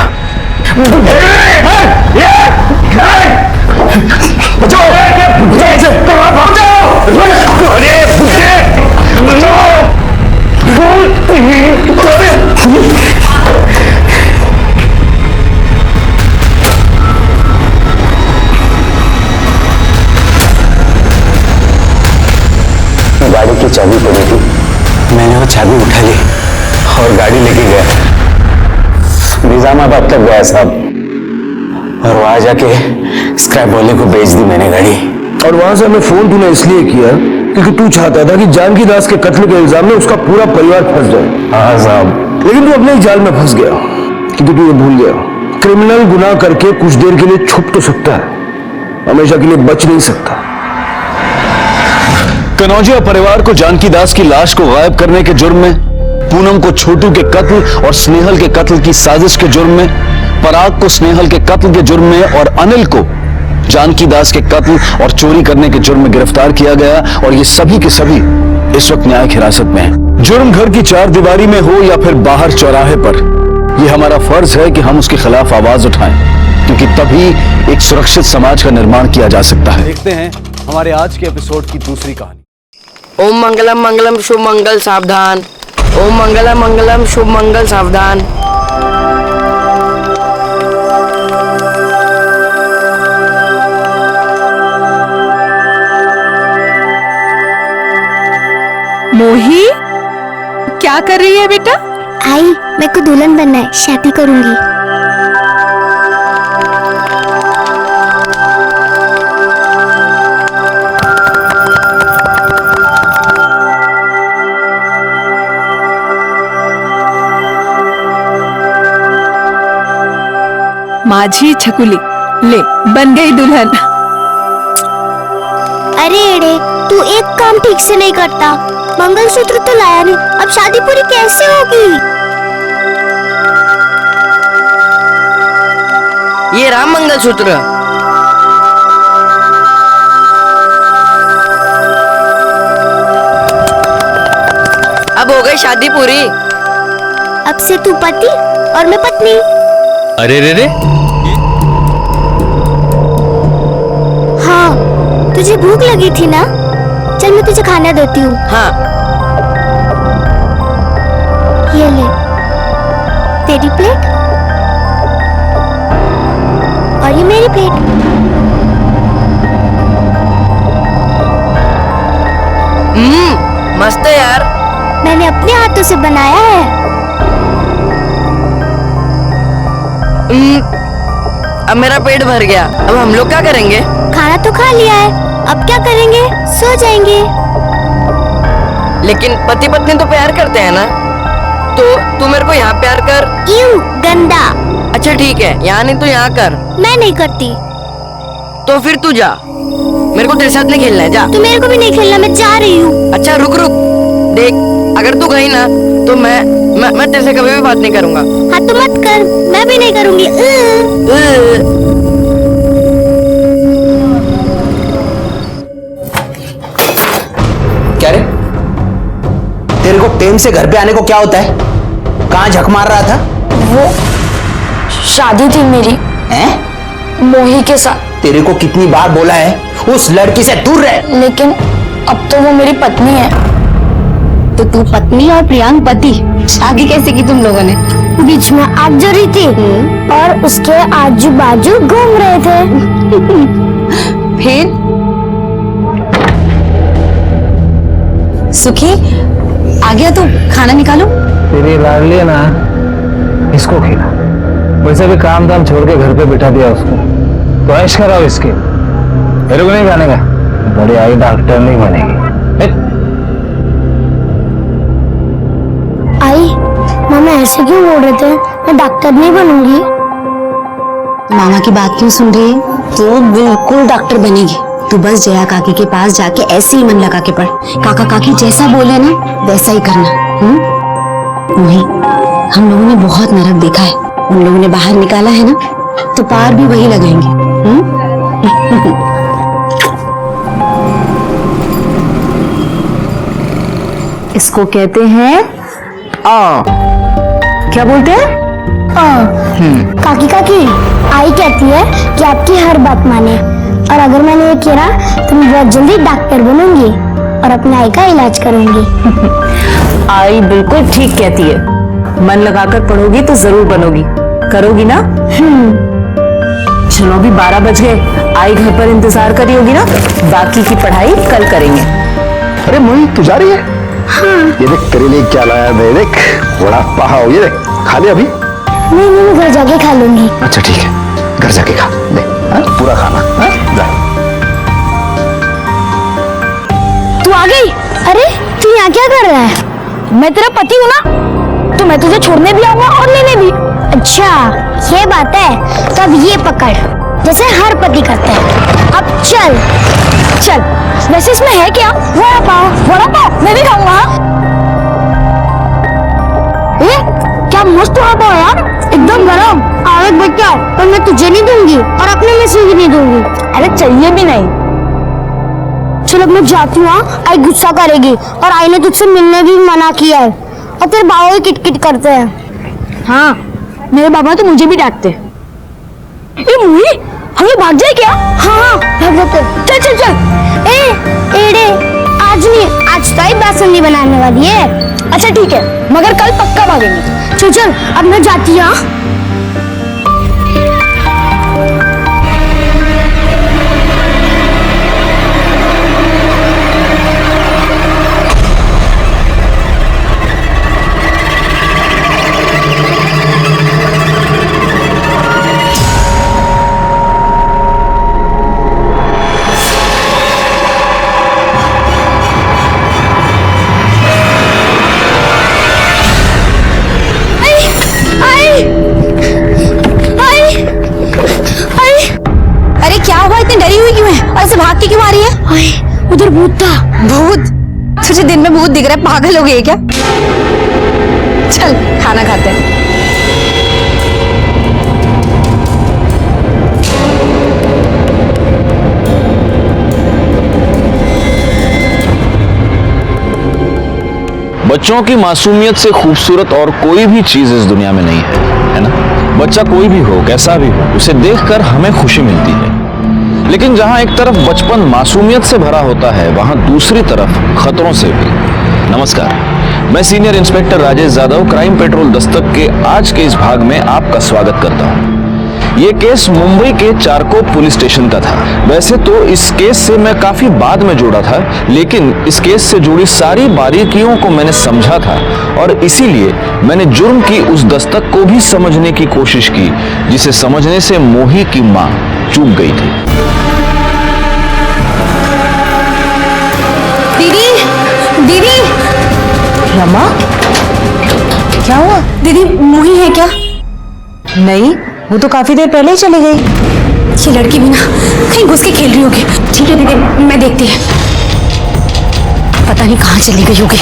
गाड़ी की चाबी पड़ी थी, मैंने वो चाबी उठा ली और गाड़ी लेके गया निजामाबाद तक गया साहब, और वहां जाके स्क्रैप वाले को बेच दी मैंने गाड़ी। और वहां से हमें फोन तूने इसलिए किया क्योंकि तू चाहता था कि जानकी दास के कत्ल के इल्जाम में उसका पूरा परिवार फंस जाए। हाँ साहब। लेकिन तू अपने ही जाल में फंस गया क्योंकि तू ये भूल गया, क्रिमिनल गुनाह करके कुछ देर के लिए छुप तो सकता है, हमेशा के लिए बच नहीं सकता। कनौजिया परिवार को जानकी दास की लाश को गायब करने के जुर्म में, पूनम को छोटू के कत्ल और स्नेहल के कत्ल की साजिश के जुर्म में, पराग को स्नेहल के कत्ल के जुर्म में और अनिल को जानकी दास के कत्ल और चोरी करने के जुर्म में गिरफ्तार किया गया। और ये सभी के सभी इस वक्त न्यायिक हिरासत में हैं। जुर्म घर की चार दीवारी में हो या फिर बाहर चौराहे पर, यह हमारा फर्ज है कि हम उसके खिलाफ आवाज उठाएं, क्योंकि तभी एक सुरक्षित समाज का निर्माण किया जा सकता है। देखते हैं हमारे आज के एपिसोड की दूसरी कहानी। ओम मंगलम मंगलम शुभ मंगल सावधान। ओम मंगलम मंगलम शुभ मंगल सावधान। मोही, क्या कर रही है बेटा? आई, मेरे को दुल्हन बनना है, शादी करूंगी। माझी छकुली, ले बन गई दुल्हन। अरे एड़े, तू एक काम ठीक से नहीं करता। मंगलसूत्र तो लाया नहीं, अब शादी पूरी कैसे होगी? ये रहा मंगलसूत्र। अब हो गई शादी पूरी। अब से तू पति और मैं पत्नी। अरे रे रे, हाँ, तुझे भूख लगी थी ना? चल मैं तुझे खाना देती हूँ। हाँ। ये ले तेरी प्लेट और ये मेरी प्लेट। मस्त है यार। मैंने अपने हाथों से बनाया है। अब मेरा पेट भर गया, अब हम लोग क्या करेंगे? खाना तो खा लिया है, अब क्या करेंगे? सो जाएंगे। लेकिन पति पत्नी तो प्यार करते हैं ना, तो तू मेरे को यहाँ प्यार कर। यूं गंदा। अच्छा ठीक है, यहाँ नहीं तो यहाँ कर। मैं नहीं करती। तो फिर तू जा, मेरे को तेरे साथ नहीं खेलना है, जा। तो मेरे को भी नहीं खेलना, मैं जा रही हूँ। अच्छा रुक रुक, देख अगर तू गई ना तो मैं तेरे से कभी भी बात नहीं करूँगा। हाँ तो मत कर, मैं भी नहीं करूँगी। क्या रे, तेरे को टेम से घर पे आने को क्या होता है? कहाँ झक मार रहा था? वो शादी थी मेरी हैं? मोही के साथ। तेरे को कितनी बार बोला है उस लड़की से दूर रह। लेकिन अब तो वो मेरी पत्नी है। तो तू पत्नी और प्रियांक पति, शादी कैसे की तुम लोगों ने? बीच में आग जली थी और उसके आजू बाजू घूम रहे थे। फिर सुखी आ गया, तू खाना निकालो। तेरी लाडली है ना, इसको खिला। वैसे भी काम धाम छोड़ के घर पे बिठा दिया उसको, तो ऐश कराओ इसके। मेरे को नहीं खाने का, बड़ी आई डॉक्टर नहीं बनेगी। आई, मामा ऐसे क्यों बोल रहे थे? मैं डॉक्टर नहीं बनूंगी। मामा की बात क्यों सुन रही है? तू बिल्कुल डॉक्टर बनेगी। तू बस जया काकी के पास जाके ऐसे ही मन लगा के पढ़। काका काकी जैसा बोले ना वैसा ही करना। वही हम लोगों ने बहुत नरक देखा है, उन लोगों ने बाहर निकाला है ना, तो पार भी वही लगाएंगे। इसको कहते हैं क्या बोलते हैं? काकी काकी, आई कहती है कि आपकी हर बात माने, और अगर मैंने ये किया तो मैं बहुत जल्दी डॉक्टर बनूंगी और अपने आई का इलाज करूंगी। आई बिल्कुल ठीक कहती है, मन लगाकर पढ़ोगी तो जरूर बनोगी, करोगी ना? चलो अभी 12 बज गए, आई घर पर इंतजार करी होगी ना, बाकी की पढ़ाई कल करेंगे। अरे मोही, तू जा रही है? हाँ। ये देख तेरे लिए क्या लाया है, देख। वड़ा पाव ये खा ले अभी। नहीं नहीं, मैं घर जाके खा लूंगी। अच्छा ठीक है, घर जाके खा ले, पूरा खाना। जा। तू आ गई? अरे तू यहाँ क्या कर रहा है? मैं तेरा पति हूँ ना, तो मैं तुझे छोड़ने भी आऊंगा और लेने भी। अच्छा ये बात है, तब ये पकड़, जैसे हर पति करते हैं। अब चल चल। वैसे इसमें है क्या? वड़ा पाव। वड़ा पाव मैं भी खाऊंगा। क्या मस्त वड़ा पाव यार, एकदम गरम। आवेग बच्चा, पर मैं तुझे नहीं दूंगी और अपने में से भी नहीं दूंगी। अरे चाहिए भी नहीं। चलो अब मैं जाती हूँ। आई गुस्सा करेगी और आई ने तुझसे मिलने भी मना किया है और तेरे बाबा भी किटकिट करते हैं। हाँ मेरे बाबा तो मुझे भी डांटते। ये मुई हमें भाग जाए क्या? हाँ भाग जाते। चल चल चल। एड़े आज नहीं, आज तो ही बासुंदी बनाने वाली है। अच्छा ठीक है, मगर कल पक्का भागेंगे। चल चल अब मैं जाती हूँ। भाग के क्यों आ रही है? उधर भूत था। भूत? तुझे दिन में भूत दिख रहा है, पागल हो गई है क्या? चल खाना खाते हैं। बच्चों की मासूमियत से खूबसूरत और कोई भी चीज इस दुनिया में नहीं है ना? बच्चा कोई भी हो, कैसा भी हो, उसे देखकर हमें खुशी मिलती है। लेकिन जहां एक तरफ बचपन मासूमियत से भरा होता है, वहां दूसरी तरफ खतरों से भी। नमस्कार, मैं senior inspector Rajesh Yadav crime petrol Dastak के आज के इस भाग में आपका स्वागत करता हूं। ये केस मुंबई के चारकोप पुलिस स्टेशन का था। वैसे तो इस केस से मैं काफी बाद में जुड़ा था, लेकिन इस केस से जुड़ी सारी बारीकियों को मैंने समझा था और इसीलिए मैंने जुर्म की उस दस्तक को भी समझने की कोशिश की जिसे समझने से मोही की मां चूक गई थी। दीदी, दीदी। रमा, क्या हुआ? दीदी मोही है क्या? नहीं, वो तो काफी देर पहले ही चली गई। ये लड़की भी ना कहीं घुस के खेल रही होगी। ठीक है दीदी, मैं देखती है। पता नहीं कहाँ चली गई होगी।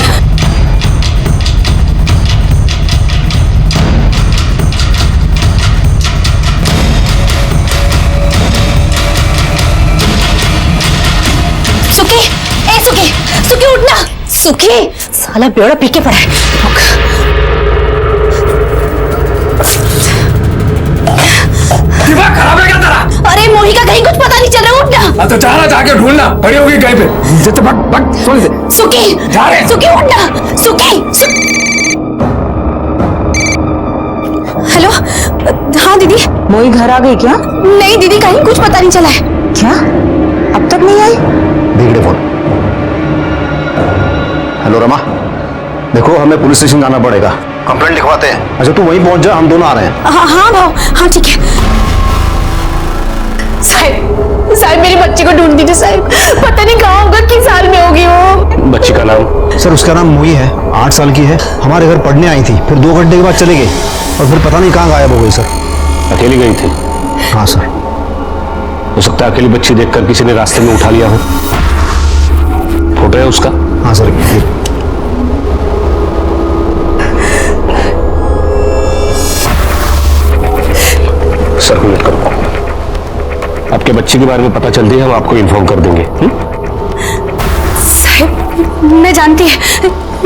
सुखी, ए सुखी, सुखी उठना। सुखी, साला बेवड़ा पीके पड़ा है। दिमाग खराब है क्या तेरा? अरे मोही का कहीं कुछ पता नहीं चल रहा, उठना। तो जा रहा, जाके ढूंढना, पड़ी होगी कहीं पे। जितने भग सुन ले। सुखी, जा रहे। सुखी उठना, सुखी। हेलो, हाँ दीदी। मोही घर आ गई क्या? नहीं दीदी, कहीं कुछ पता नहीं चला है। क्या? अब तक नहीं आई? बिगड़े फोन। हेलो रमा, देखो हमें पुलिस स्टेशन जाना पड़ेगा, कंप्लेंट लिखवाते हैं। अच्छा तू वहीं पहुंच जा, हम दोनों आ रहे हैं। हाँ हाँ भाव, हाँ ठीक है। साहब, साहब मेरी बच्ची को ढूंढ दीजिए साहब। पता नहीं कहाँ होगा, किस हाल में होगी वो। बच्ची का नाम? सर उसका नाम मोही है, 8 साल की है। हमारे घर पढ़ने आई थी, फिर 2 घंटे के बाद चली गई और फिर पता नहीं कहाँ गायब हो गई सर। अकेली गई थी? हाँ सर। हो सकता है अकेली बच्ची देखकर किसी ने रास्ते में उठा लिया हो। फोटो है उसका? हाँ सर। सर्कुलेट करो। आपके बच्चे के बारे में पता चलती है, हम आपको इन्फॉर्म कर देंगे। साहब मैं जानती है,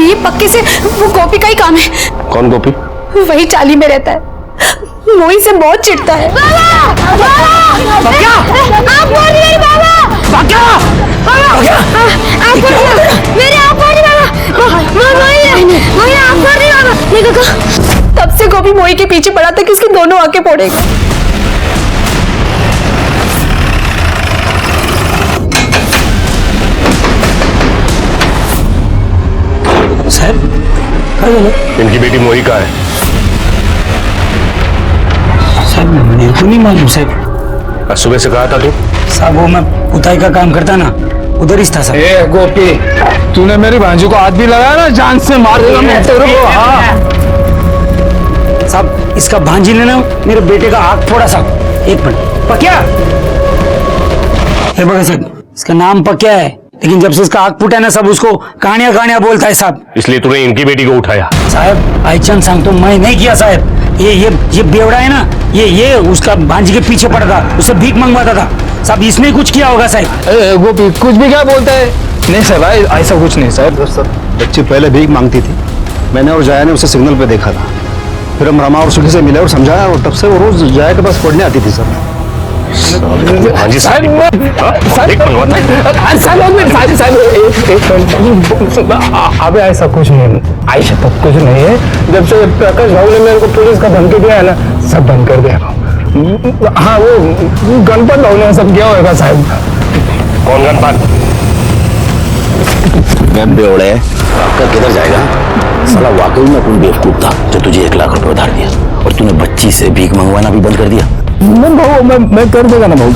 ये पक्के से वो गोपी का ही काम है। कौन गोपी? वही चाली में रहता है, मोही से बहुत चिढ़ता है। बाबा! बाबा! आप बोल रही हैं बाबा! बाबा! आप बोल रही हैं, मेरे आप बोल रही बाबा! मोही आप बोल रही बाबा! देखो तब से गोपी मोही के पीछे पड़ा था कि इसके दोनों आंखें फोड़ेगा। साहब पता चले? इनकी बेटी मोही कहाँ है? साहब मेरे को नहीं मालूम साहब। आज सुबह से कहा था तू? साहब वो मैं पुताई का काम करता ना, उधर ही था साहब। ए गोपी, तूने मेरी भांजी को हाथ भी लगाया ना, जान से मार देगा मैं तेरे को। हाँ साहब इसका भांजी ने ना मेरे बेटे का आँख फोड़ा साहब। एक मिनट। पक्या, ये बघा साहब इसका नाम पक्या है, लेकिन जब से इसका आँख फूटा ना सब उसको कहानियां कहानियां बोलता है साहब। इसलिए तूने इनकी बेटी को उठाया? साहब आईचंद सांग तो मैं नहीं किया साहब। ये बेवड़ा है ना, ये उसका भांजी के पीछे पड़ था, उससे भीख मंगवाता था साहब। इसने कुछ किया होगा साहब। गोपी कुछ भी क्या बोलता है? नहीं साहब ऐसा कुछ नहीं साहब। सर बच्ची पहले भीख मांगती थी, मैंने और जाया ने उसे सिग्नल पे देखा था, फिर हम रमा और सुखी से मिले और समझाया, और तब से वो रोज जाया के पास पढ़ने आती थी सर। हाँ जी साहब, अबे ऐसा कुछ नहीं, ऐसा तब कुछ नहीं है। जब से प्रकाश भाऊ ने मेरे को पुलिस का धमकी दिया है ना, सब बंद कर दिया। हाँ वो गणपत भाऊ ने सब किया होगा साहब। कौन गणपत? मैं बेवड़े आपका किधर जाएगा? साला वाकई में कोई बेवकूफ था जो तुझे 1 लाख रुपए उधार दिया, और तूने बच्ची से भीख मंगवाना भी बंद कर दिया। मैं कर देगा ना भाऊ।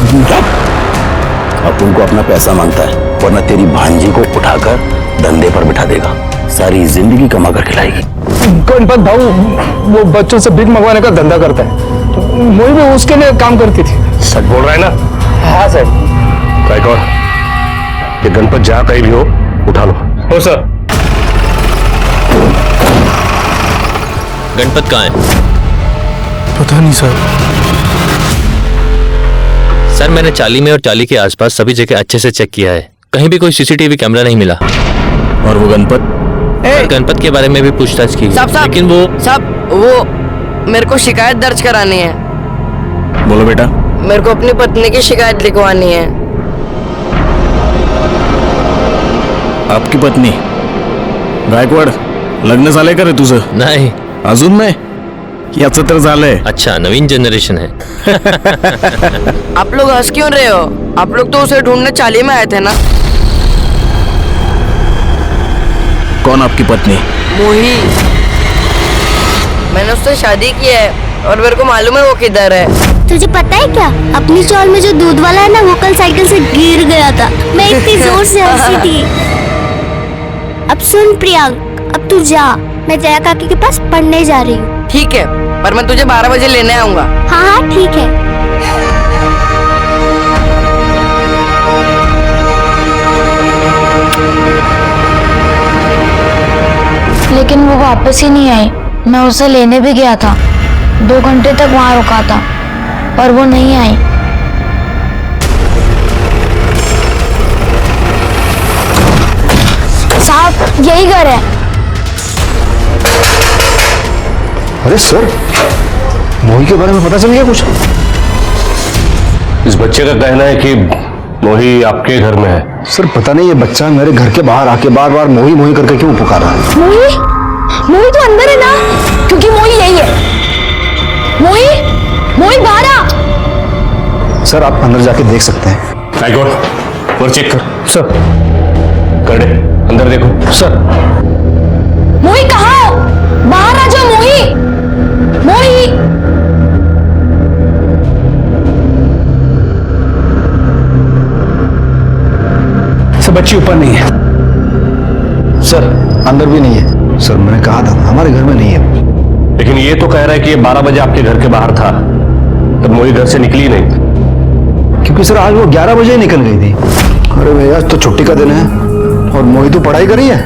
अब तुमको अपना पैसा मांगता है, वरना तेरी भांजी को उठाकर धंधे पर बिठा देगा, सारी जिंदगी कमा कर खिलाएगी। गणपत भाऊ वो बच्चों से भीख मंगवाने का धंधा करता है, वही भी उसके लिए काम करती थी। सच बोल रहा है ना? हाँ सर। और ये गणपत जहाँ कहीं भी हो उठा लो। हो सर। गणपत कहाँ है? पता नहीं सर। सर मैंने चाली में और चाली के आसपास सभी जगह अच्छे से चेक किया है, कहीं भी कोई सीसीटीवी कैमरा नहीं मिला। और वो गणपत? गणपत के बारे में भी पूछताछ की, लेकिन वो मेरे को शिकायत दर्ज करानी है। बोलो बेटा। मेरे को अपनी पत्नी की शिकायत लिखवानी है। आपकी पत्नी गायकवाड लग्न झाले का रे तुझं? नहीं। अजून नाही? याचं तर झालंय। अच्छा नवीन जनरेशन है। आप लोग हंस क्यों रहे हो? आप लोग तो उसे ढूंढने चाली में आए थे ना। कौन आपकी पत्नी? मोही। मैंने उससे शादी की है और मेरे को मालूम है वो किधर है। तुझे पता है क्या, अपनी स्टॉल में जो दूध वाला है ना, वो कल साइकिल से गिर गया था। मैं इतनी जोर से हंसी थी। अब सुन प्रियांक, अब तू जा, मैं जया काकी के पास पढ़ने जा रही हूँ। ठीक है, पर मैं तुझे 12 बजे लेने आऊंगा। हाँ हाँ ठीक है। लेकिन वो वापस ही नहीं आई। मैं उसे लेने भी गया था, 2 घंटे तक वहां रुका था, पर वो नहीं आई। साहब यही घर है। अरे सर, मोही के बारे में पता चल गया कुछ? इस बच्चे का कहना है कि मोही आपके घर में है। सर पता नहीं ये बच्चा मेरे घर के बाहर आके बार बार मोही मोही करके क्यों पुकारा है। मोही? मोही तो अंदर है ना, क्योंकि मोही यही है। मोही, मोही बाहर आ। सर आप अंदर जाके देख सकते हैं। और चेक कर। सर कर दे, अंदर देखो। सर मोही कहाँ हो? बाहर आ जाओ मोही। मोही सब बच्ची ऊपर नहीं है सर, अंदर भी नहीं है। सर मैंने कहा था हमारे घर में नहीं है। लेकिन ये तो कह रहा है कि ये 12 बजे आपके घर के बाहर था, तब मोही घर से निकली नहीं। क्योंकि सर आज वो 11 बजे ही निकल गई थी। अरे भैया आज तो छुट्टी का दिन है और मोही तो पढ़ाई कर रही है।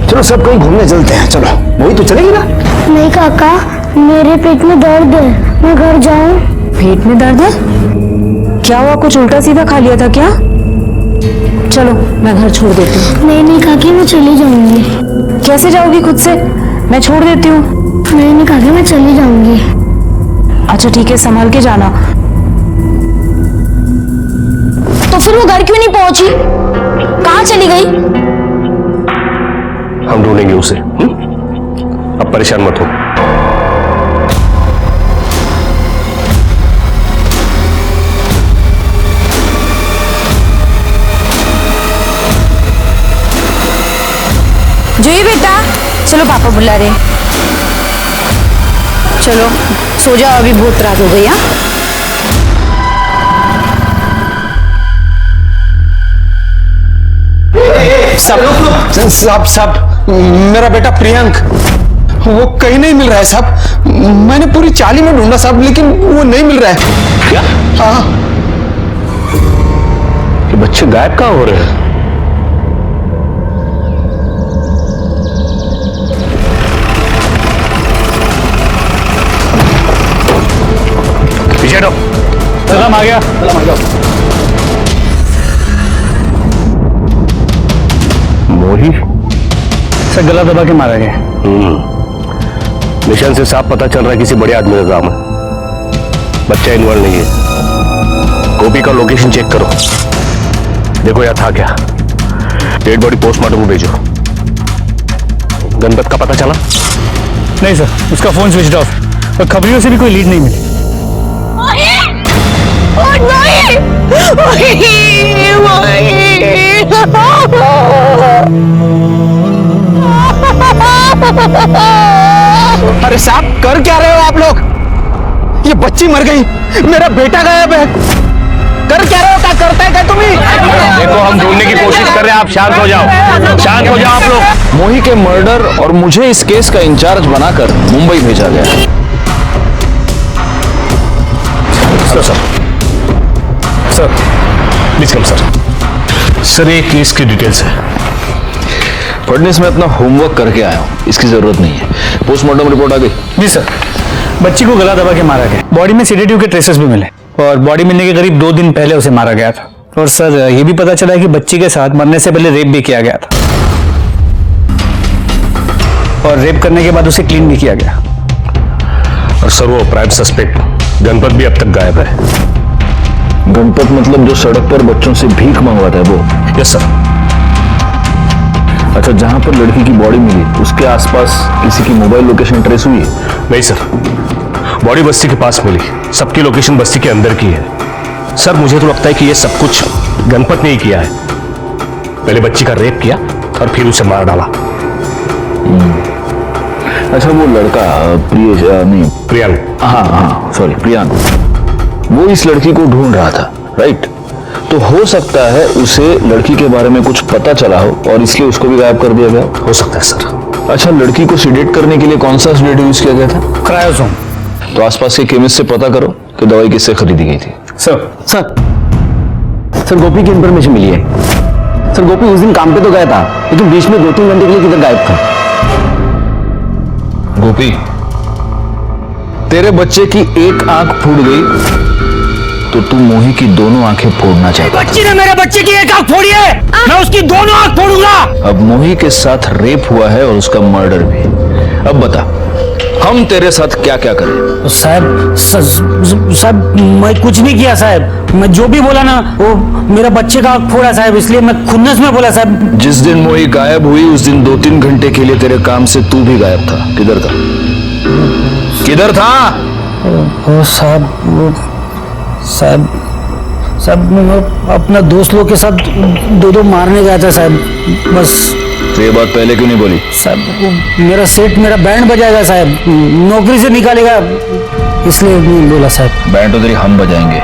चलो सब कहीं घूमने चलते हैं। चलो मोही तो चलेगी ना? नहीं काका, मेरे पेट में दर्द है, मैं घर जाऊं। पेट में दर्द है? क्या हुआ, कुछ उल्टा सीधा खा लिया था क्या? चलो मैं घर छोड़ देती हूँ। नहीं काकी, मैं चली जाऊंगी। कैसे जाओगी खुद से? मैं छोड़ देती हूँ। नहीं काकी, मैं चली जाऊंगी। अच्छा ठीक है, संभाल के जाना। तो फिर वो घर क्यों नहीं पहुंची? कहाँ चली गई? हम ढूंढेंगे उसे। अब परेशान मत हो। जुई बेटा, चलो पापा बुला रहे हैं। चलो सो जाओ, अभी बहुत रात हो गई। हाँ साहब मेरा बेटा प्रियंक वो कहीं नहीं मिल रहा है साहब। मैंने पूरी चाली में ढूंढा साहब, लेकिन वो नहीं मिल रहा है। क्या? हाँ। ये बच्चे गायब कहाँ हो रहे हैं? पीछे हटो। सलाम आ गया। सलाम आ गया। मोही सर गला दबा के मारा गया। निशान से साफ पता चल रहा है किसी बड़े आदमी का काम है। बच्चा इन्वॉल्व नहीं है। गोपी का लोकेशन चेक करो, देखो यहाँ था क्या। डेड बॉडी पोस्टमार्टम को भेजो। गणपत का पता चला? नहीं सर, उसका फोन स्विच ऑफ और खबरियों से भी कोई लीड नहीं मिली। अरे साहब कर क्या रहे हो आप लोग? ये बच्ची मर गई, मेरा बेटा गायब है। कर क्या रहे हो? क्या करता है क्या तुम्हें? देखो हम ढूंढने की कोशिश कर रहे हैं, आप शांत हो जाओ। शांत हो जाओ आप लोग। मोही के मर्डर और मुझे इस केस का इंचार्ज बनाकर मुंबई भेजा गया। Sir please come sir. Sir ये केस की डिटेल्स है। फडनेस में अपना होमवर्क करके आया हूँ, इसकी जरूरत नहीं है। पोस्टमार्टम रिपोर्ट आ गई? जी सर, बच्ची को गला दबा के मारा गया। बॉडी में सेडेटिव के ट्रेसेस भी मिले और बॉडी मिलने के करीब 2 दिन पहले उसे मारा गया था। और सर ये भी पता चला कि बच्ची के साथ मरने से पहले रेप भी किया गया था और रेप करने के बाद उसे क्लीन भी किया गया। और सर वो प्राइम सस्पेक्ट गणपत भी अब तक गायब है। गणपत मतलब जो सड़क पर बच्चों से भीख मंगवाता है वो? Yes sir. अच्छा, जहां पर लड़की की बॉडी मिली उसके आसपास किसी की मोबाइल लोकेशन ट्रेस हुई है? नहीं सर, बॉडी बस्ती के पास मिली, सबकी लोकेशन बस्ती के अंदर की है। सर मुझे तो लगता है कि ये सब कुछ गणपत ने ही किया है। पहले बच्ची का रेप किया और फिर उसे मार डाला। अच्छा, वो लड़का प्रियंक। हाँ सॉरी, प्रियंक, वो इस लड़की को ढूंढ रहा था, राइट? तो हो सकता है उसे लड़की के बारे में कुछ पता चला हो और इसलिए उसको भी गायब कर दिया गया हो सकता है सर। अच्छा, लड़की को सिडेट करने के लिए कौन सा सिडेटिव यूज किया गया था? क्रायोसोम। तो आसपास के केमिस्ट से पता करो कि दवाई किससे खरीदी गई थी। सर गोपी की इंफॉर्मेशन मिली है। सर गोपी उस दिन काम पे तो गया था, लेकिन बीच में 2-3 घंटे के लिए किधर गायब था? गोपी, तेरे बच्चे की एक आंख फूट गई तो तू मोही की दोनों आंखें फोड़ना चाहता। बच्ची ने मेरे बच्चे की एक आंख फोड़ी है, मैं उसकी दोनों आंख फोड़ूंगा। अब मोही के साथ रेप हुआ है और उसका मर्डर भी। अब बता, हम तेरे साथ क्या क्या करें? साहब मैं कुछ नहीं किया साहब। मैं जो भी बोला ना वो मेरा बच्चे का आंख फोड़ा साहब, इसलिए मैं खुन्नस में बोला साहब। जिस दिन मोही गायब हुई उस दिन 2-3 घंटे के लिए तेरे काम से तू भी गायब था। किधर था? किधर था? ओ साहब मैं अपना दोस्त लोग के साथ दो मारने गया था साहब। बस तो ये बात पहले क्यों नहीं बोली? साहब मेरा सेठ मेरा बैंड बजाएगा साहब, नौकरी से निकालेगा, इसलिए नहीं बोला साहब। बैंड तो तेरी हम बजाएंगे।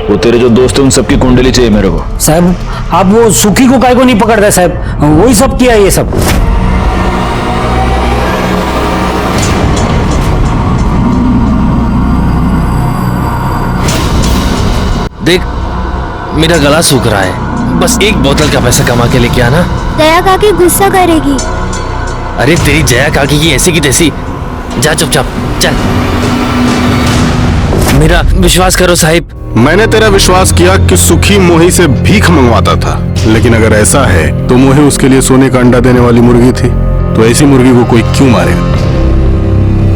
वो तेरे जो दोस्त हैं उन सबकी कुंडली चाहिए मेरे को। साहब आप वो सुखी को काय को नहीं पकड़ता साहब, वही सब किया ये सब। देख, मेरा गला सूख रहा है, बस एक बोतल का पैसा कमा के लेके आना। जया काकी गुस्सा करेगी। अरे तेरी जया काकी की ऐसी की तैसी, जा चुपचाप चल। मेरा विश्वास करो साहिब। मैंने तेरा विश्वास किया कि सुखी मोही से भीख मंगवाता था, लेकिन अगर ऐसा है तो मोही उसके लिए सोने का अंडा देने वाली मुर्गी थी। तो ऐसी मुर्गी को कोई क्यों मारेगा?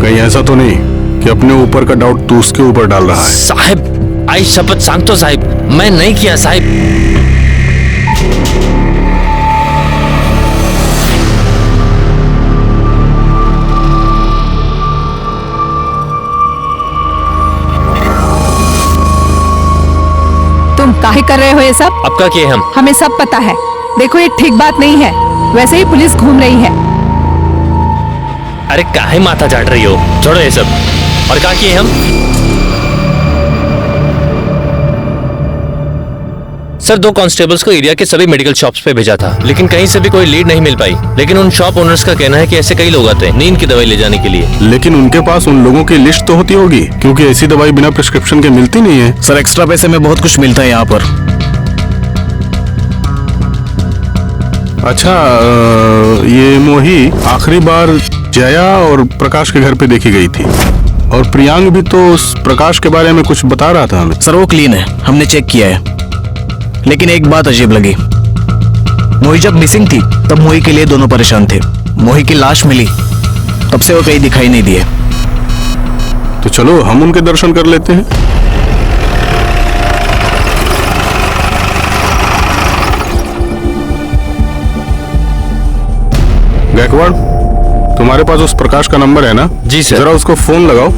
कहीं ऐसा तो नहीं कि अपने ऊपर का डाउट तू उसके ऊपर डाल रहा है? साहिब आई शपथ सांगतो साहिब, मैं नहीं किया साहिब। तुम काहे कर रहे हो ये सब? अब का किए हम? हमें सब पता है। देखो ये ठीक बात नहीं है, वैसे ही पुलिस घूम रही है। अरे काहे माथा चाट रही हो, छोड़ो ये सब। और कहाँ किए हम? सर 2 कांस्टेबल्स को एरिया के सभी मेडिकल शॉप्स पे भेजा था, लेकिन कहीं से भी कोई लीड नहीं मिल पाई। लेकिन उन शॉप ओनर्स का कहना है कि ऐसे कई लोग आते हैं नींद की दवाई ले जाने के लिए। लेकिन उनके पास उन लोगों की लिस्ट तो होती होगी, क्योंकि ऐसी दवाई बिना प्रिस्क्रिप्शन के मिलती नहीं है। सर एक्स्ट्रा पैसे में बहुत कुछ मिलता है यहाँ पर। अच्छा, ये मोही आखिरी बार जया और प्रकाश के घर पे देखी गई थी, और प्रियांक भी तो उस प्रकाश के बारे में कुछ बता रहा था हमें। सर वो क्लीन है, हमने चेक किया है। लेकिन एक बात अजीब लगी, मोही जब मिसिंग थी तब मोही के लिए दोनों परेशान थे। मोही की लाश मिली तब से वो कहीं दिखाई नहीं दिए। तो चलो हम उनके दर्शन कर लेते हैं। गायकवाड़, तुम्हारे पास उस प्रकाश का नंबर है ना? जी सर। जरा उसको फोन लगाओ।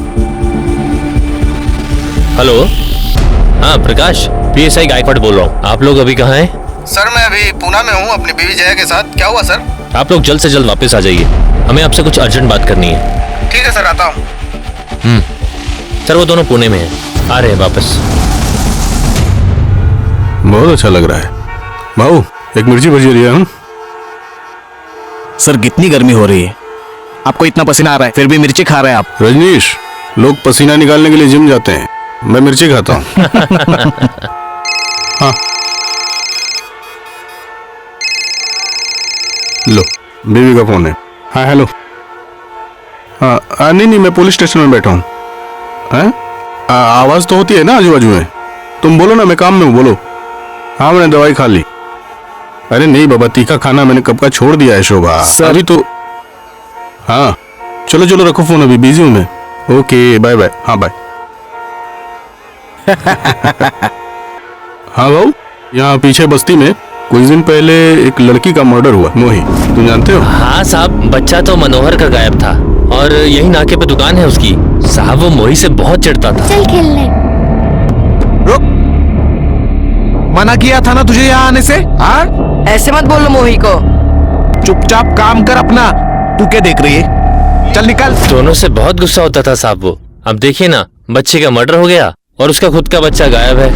हेलो, हाँ प्रकाश, पीएसआई गायकवाड़ बोल रहा हूँ। आप लोग अभी कहाँ हैं? सर मैं अभी पूना में हूँ अपनी बीवी जया के साथ। क्या हुआ सर? आप लोग जल्द से जल्द वापस आ जाइए, हमें आपसे कुछ अर्जेंट बात करनी है। ठीक है सर, आता हूँ। सर वो दोनों पुणे में हैं, आ रहे हैं वापस। बहुत अच्छा लग रहा है। भाऊ एक मिर्ची भजिया लिया हूँ। सर कितनी गर्मी हो रही है, आपको इतना पसीना आ रहा है फिर भी मिर्ची खा रहे हैं आप। रजनीश, लोग पसीना निकालने के लिए जिम जाते हैं, मैं मिर्ची खाता हूँ। हाँ लो, बीवी का फोन है। हाँ हेलो। हाँ नहीं, मैं पुलिस स्टेशन में बैठा हूँ। आवाज तो होती है ना आजू बाजू में। तुम बोलो ना, मैं काम में हूँ, बोलो। हाँ मैंने दवाई खा ली। अरे नहीं बाबा, तीखा खाना मैंने कब का छोड़ दिया है शोभा। अभी तो हाँ चलो चलो रखो फोन, अभी बिजी हूँ मैं। Okay bye bye. हाँ बाय। हाँ भाऊ, यहाँ पीछे बस्ती में कुछ दिन पहले एक लड़की का मर्डर हुआ। मोही, तुम जानते हो? हाँ साहब, बच्चा तो मनोहर का गायब था और यही नाके पे दुकान है उसकी। साहब वो मोही से बहुत चिढ़ता था। चल खेलने। रुक, मना किया था ना तुझे यहाँ आने से? हाँ ऐसे मत बोलो मोही को। चुपचाप काम कर अपना। तू क्या देख रही है? चल निकल। दोनों से बहुत गुस्सा होता था साहब वो। अब देखिए ना, बच्चे का मर्डर हो गया और उसका खुद का बच्चा गायब है।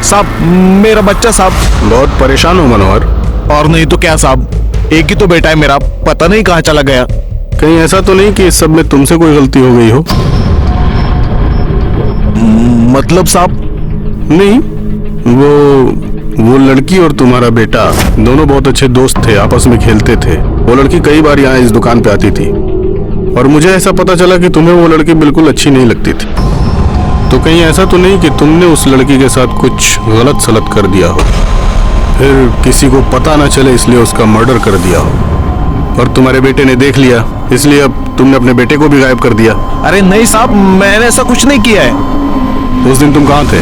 साहब मेरा बच्चा साहब। बहुत परेशान हो मनोहर? और नहीं तो क्या साहब, एक ही तो बेटा है मेरा, पता नहीं कहाँ चला गया। कहीं ऐसा तो नहीं कि इस सब में तुमसे कोई गलती हो गई हो? मतलब साहब? नहीं, वो लड़की और तुम्हारा बेटा दोनों बहुत अच्छे दोस्त थे, आपस में खेलते थे। वो लड़की कई बार यहाँ इस दुकान पे आती थी और मुझे ऐसा पता चला कि तुम्हें वो लड़की बिल्कुल अच्छी नहीं लगती थी। तो कहीं ऐसा तो नहीं कि तुमने उस लड़की के साथ कुछ गलत सलत कर दिया हो, फिर किसी को पता ना चले इसलिए उसका मर्डर कर दिया हो, और तुम्हारे बेटे ने देख लिया इसलिए अब तुमने अपने बेटे को भी गायब कर दिया? अरे नहीं साहब, मैंने ऐसा कुछ नहीं किया है। उस दिन तुम कहाँ थे?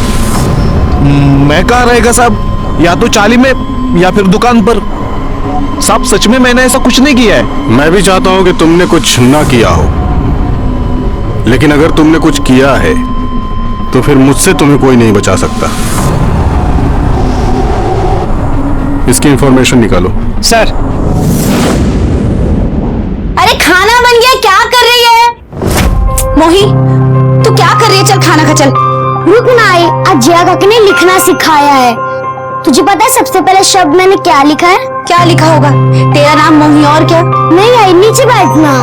मैं कहाँ रहेगा साहब, या तो चाली में या फिर दुकान पर। साहब सच में मैंने ऐसा कुछ नहीं किया है। मैं भी चाहता हूँ कि तुमने कुछ ना किया हो, लेकिन अगर तुमने कुछ किया है तो फिर मुझसे तुम्हें कोई नहीं बचा सकता। इसकी इंफॉर्मेशन निकालो। सर। अरे खाना बन गया, क्या कर रही है? मोही तू क्या कर रही है? चल खाना खा चल। रुक ना आई, आज जया काकी ने लिखना सिखाया है। तुझे पता है सबसे पहले शब्द मैंने क्या लिखा है? क्या लिखा होगा? तेरा नाम मोही और क्या? नहीं आई, नीचे बैठना।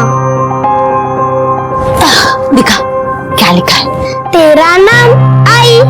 दिखा क्या लिखा है? तेरा नाम आई।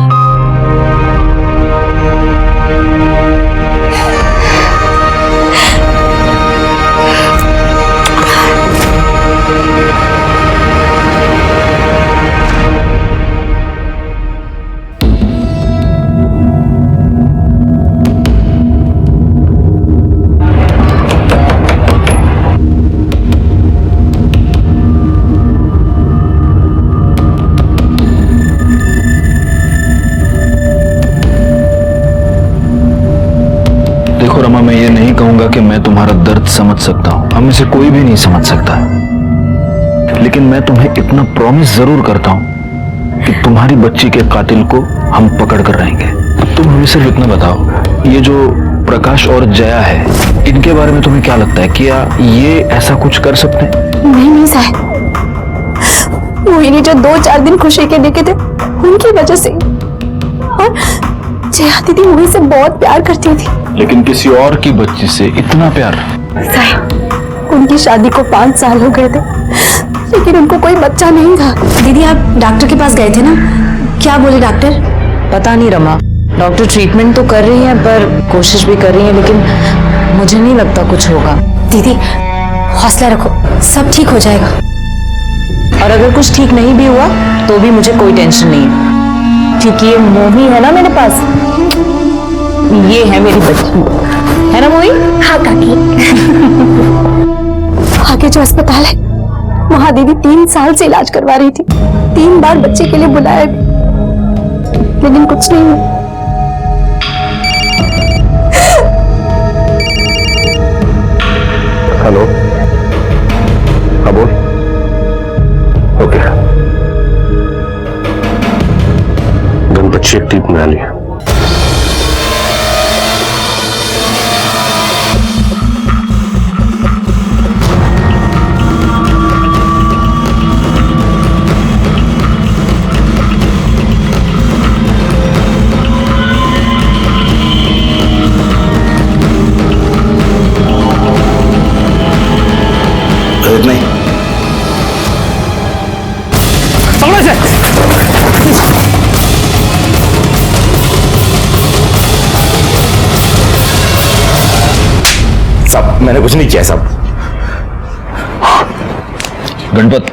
देखो रमा, मैं ये नहीं कहूंगा कि मैं तुम्हारा दर्द समझ सकता हूं, हम में से कोई भी नहीं समझ सकता है, लेकिन मैं तुम्हें इतना प्रॉमिस जरूर करता हूं कि तुम्हारी बच्ची के कातिल को हम पकड़ कर रहेंगे। तुम हमें सिर्फ इतना बताओ, ये जो प्रकाश और जया है, इनके बारे में तुम्हें क्या लगता है? क्या ये ऐसा कुछ कर सकते हैं? नहीं साहब, मोहिनी जो 2-4 दिन खुशी के लेके थे उनकी वजह से, और जया दीदी मोहिनी से बहुत प्यार करती थी। लेकिन किसी और की बच्ची से इतना प्यार? साहब, उनकी शादी को 5 साल हो गए थे, लेकिन उनको कोई बच्चा नहीं था। दीदी आप डॉक्टर के पास गए थे ना, क्या बोले डॉक्टर? पता नहीं रमा, डॉक्टर ट्रीटमेंट तो कर रही है पर कोशिश भी कर रही है, लेकिन मुझे नहीं लगता कुछ होगा। दीदी हौसला रखो, सब ठीक हो जाएगा। और अगर कुछ ठीक नहीं भी हुआ तो भी मुझे कोई टेंशन नहीं है, क्योंकि ये मोही है ना मेरे पास, ये है मेरी बच्ची, है ना मोही? हाँ काकी। आगे जो अस्पताल है वहां दीदी 3 साल से इलाज करवा रही थी, 3 बार बच्चे के लिए बुलाया, लेकिन कुछ नहीं हुआ। हेलो, हाँ बोल। ओके, गणपत चेक टीप में आ लिया। नहीं साहब, मैंने कुछ नहीं किया साहब। गणपत,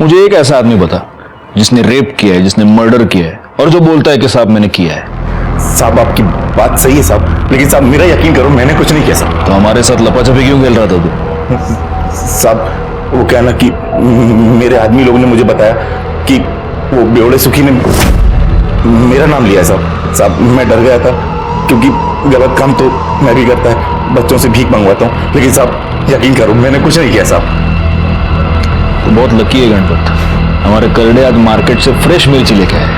मुझे एक ऐसा आदमी बता जिसने रेप किया है, जिसने मर्डर किया है, और जो बोलता है कि साहब मैंने किया है। साहब आपकी बात सही है साहब, लेकिन साहब मेरा यकीन करो, मैंने कुछ नहीं किया साहब। तो हमारे साथ लपाछपी क्यों खेल रहा था तू? साहब वो क्या ना कि मेरे आदमी लोगों ने मुझे बताया कि वो बेवड़े सुखी ने मेरा नाम लिया है साहब। साहब मैं डर गया था, क्योंकि गलत काम तो मैं भी करता है, बच्चों से भीख मंगवाता हूँ, लेकिन साहब यकीन करो मैंने कुछ नहीं किया साहब। तो बहुत लकी है गणपत, हमारे करड़े आज मार्केट से फ्रेश मिर्ची लेके आए।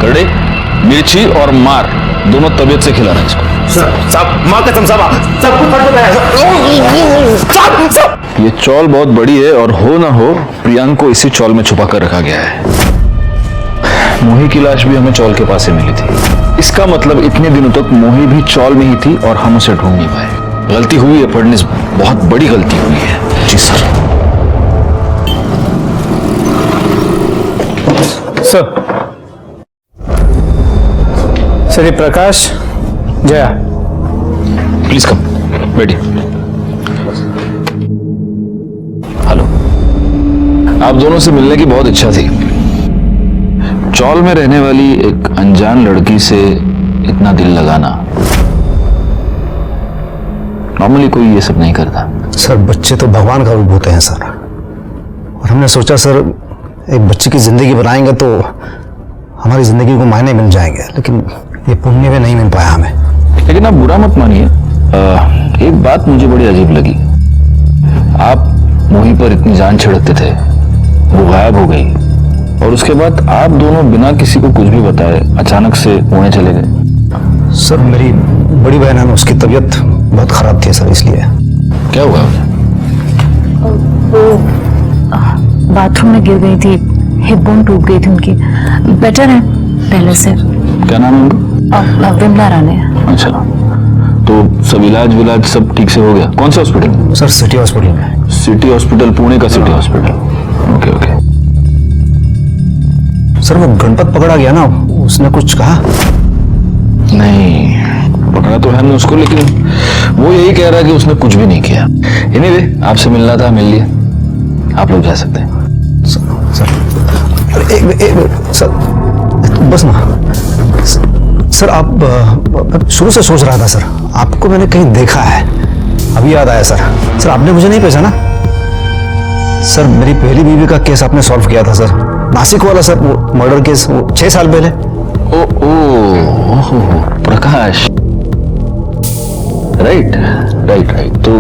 करड़े, मिर्ची और मार दोनों तबीयत से खिलाना इसको। साहब माँ कसम साहब, सब कुछ ये चौल बहुत बड़ी है, और हो ना हो प्रियांक को इसी चौल में छुपा कर रखा गया है। मोही की लाश भी हमें चौल के पास से मिली थी, इसका मतलब इतने दिनों तक मोही भी चौल में ही थी और हम उसे ढूंढ नहीं पाए। गलती हुई है फडनिस, बहुत बड़ी गलती हुई है। जी सर। सर ये प्रकाश, जया, प्लीज कम, बैठिए। हेलो, आप दोनों से मिलने की बहुत इच्छा थी। चौल में रहने वाली एक अनजान लड़की से इतना दिल लगाना, नॉर्मली कोई ये सब नहीं करता। सर बच्चे तो भगवान का रूप होते हैं सर, और हमने सोचा सर एक बच्चे की जिंदगी बनाएंगे तो हमारी जिंदगी को मायने मिल जाएंगे, लेकिन ये पुण्य में नहीं मिल पाया हमें। लेकिन आप बुरा मत मानिए, एक बात मुझे बड़ी अजीब लगी। आप मोही पर इतनी जान छिड़कते थे, वो गायब हो गई, और उसके बाद आप दोनों बिना किसी को कुछ भी बताए अचानक से पुणे चले गए। सर मेरी बड़ी बहन है ना, उसकी तबीयत बहुत खराब थी सर, इसलिए। क्या हुआ? वो बाथरूम में गिर गई थी, हिप बोन टूट गई थी उनकी, बेटर है पहले से। क्या नाम है उनका? विमला राणे। अच्छा, तो सब इलाज विलाज सब ठीक से हो गया? कौन सा हॉस्पिटल? सर सिटी हॉस्पिटल में। सिटी हॉस्पिटल, पुणे का city hospital. Okay okay. Sir वो गणपत पकड़ा गया ना, उसने कुछ कहा? नहीं, पकड़ा तो है हमने उसको, लेकिन वो यही कह रहा है कि उसने कुछ भी नहीं किया। एनीवे, आपसे मिलना था, मिल लिया, आप लोग जा सकते हैं। सर एक सर बस ना सर, आप शुरू से सोच रहा था सर, आपको मैंने कहीं देखा है, अभी याद आया सर। सर आपने मुझे नहीं पहचाना? सर मेरी पहली बीवी का केस आपने सॉल्व किया था सर, नासिक वाला सर, वो मर्डर केस, वो 6 साल पहले। ओ प्रकाश, राइट राइट राइट। तो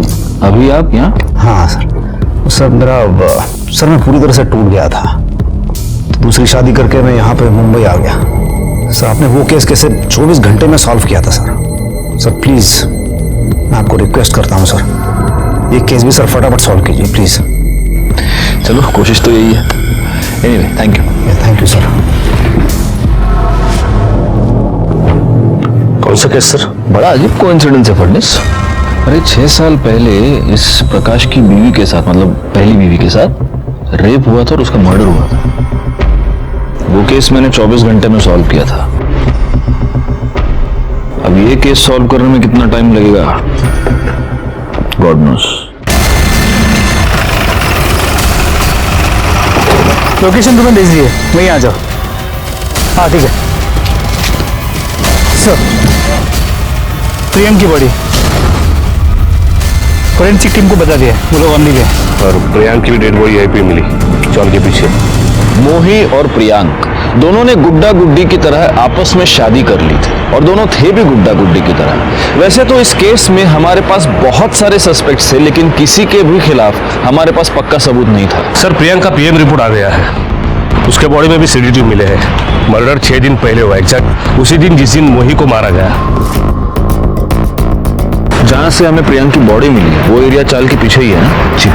अभी आप यहाँ? हाँ सर मैं पूरी तरह से टूट गया था, तो दूसरी शादी करके मैं यहाँ पे मुंबई आ गया। सर आपने वो केस कैसे 24 घंटे में सॉल्व किया था सर। सर प्लीज मैं आपको रिक्वेस्ट करता हूँ सर, ये केस भी सर फटाफट सॉल्व कीजिए प्लीज। चलो कोशिश तो यही है। Anyway thank you sir. कौन सा केस सर? बड़ा अजीब कोइंसिडेंस है फडनिस। अरे 6 साल पहले इस प्रकाश की बीवी के साथ, मतलब पहली बीवी के साथ रेप हुआ था और उसका मर्डर हुआ था। वो केस मैंने 24 घंटे में सॉल्व किया था। अब ये केस सॉल्व करने में कितना टाइम लगेगा गॉड नोस। लोकेशन तुम्हें भेज दी है, वहीं आ जाओ। हाँ ठीक है सर। प्रियंक की बॉडी फोरेंसिक टीम को बता दिया, वो लोग अमली गए। और प्रियांक की भी डेड बॉडी यहीं पे मिली, चौल के पीछे। मोही और प्रियांक दोनों ने गुड्डा गुड्डी की तरह आपस में शादी कर ली थी और दोनों थे भी गुड्डा गुड्डी की तरह। वैसे तो इस केस में हमारे पास बहुत सारे सस्पेक्ट्स थे, लेकिन किसी के भी खिलाफ हमारे पास पक्का सबूत नहीं था। सर प्रियांक का पीएम रिपोर्ट आ गया है, उसके बॉडी में भी सीडीटी मिले हैं। मर्डर 6 दिन पहले हुआ, एग्जैक्ट उसी दिन जिस दिन मोही को मारा गया। जहां से हमें प्रियांक की बॉडी मिली वो एरिया चाल के पीछे ही है ना? जी।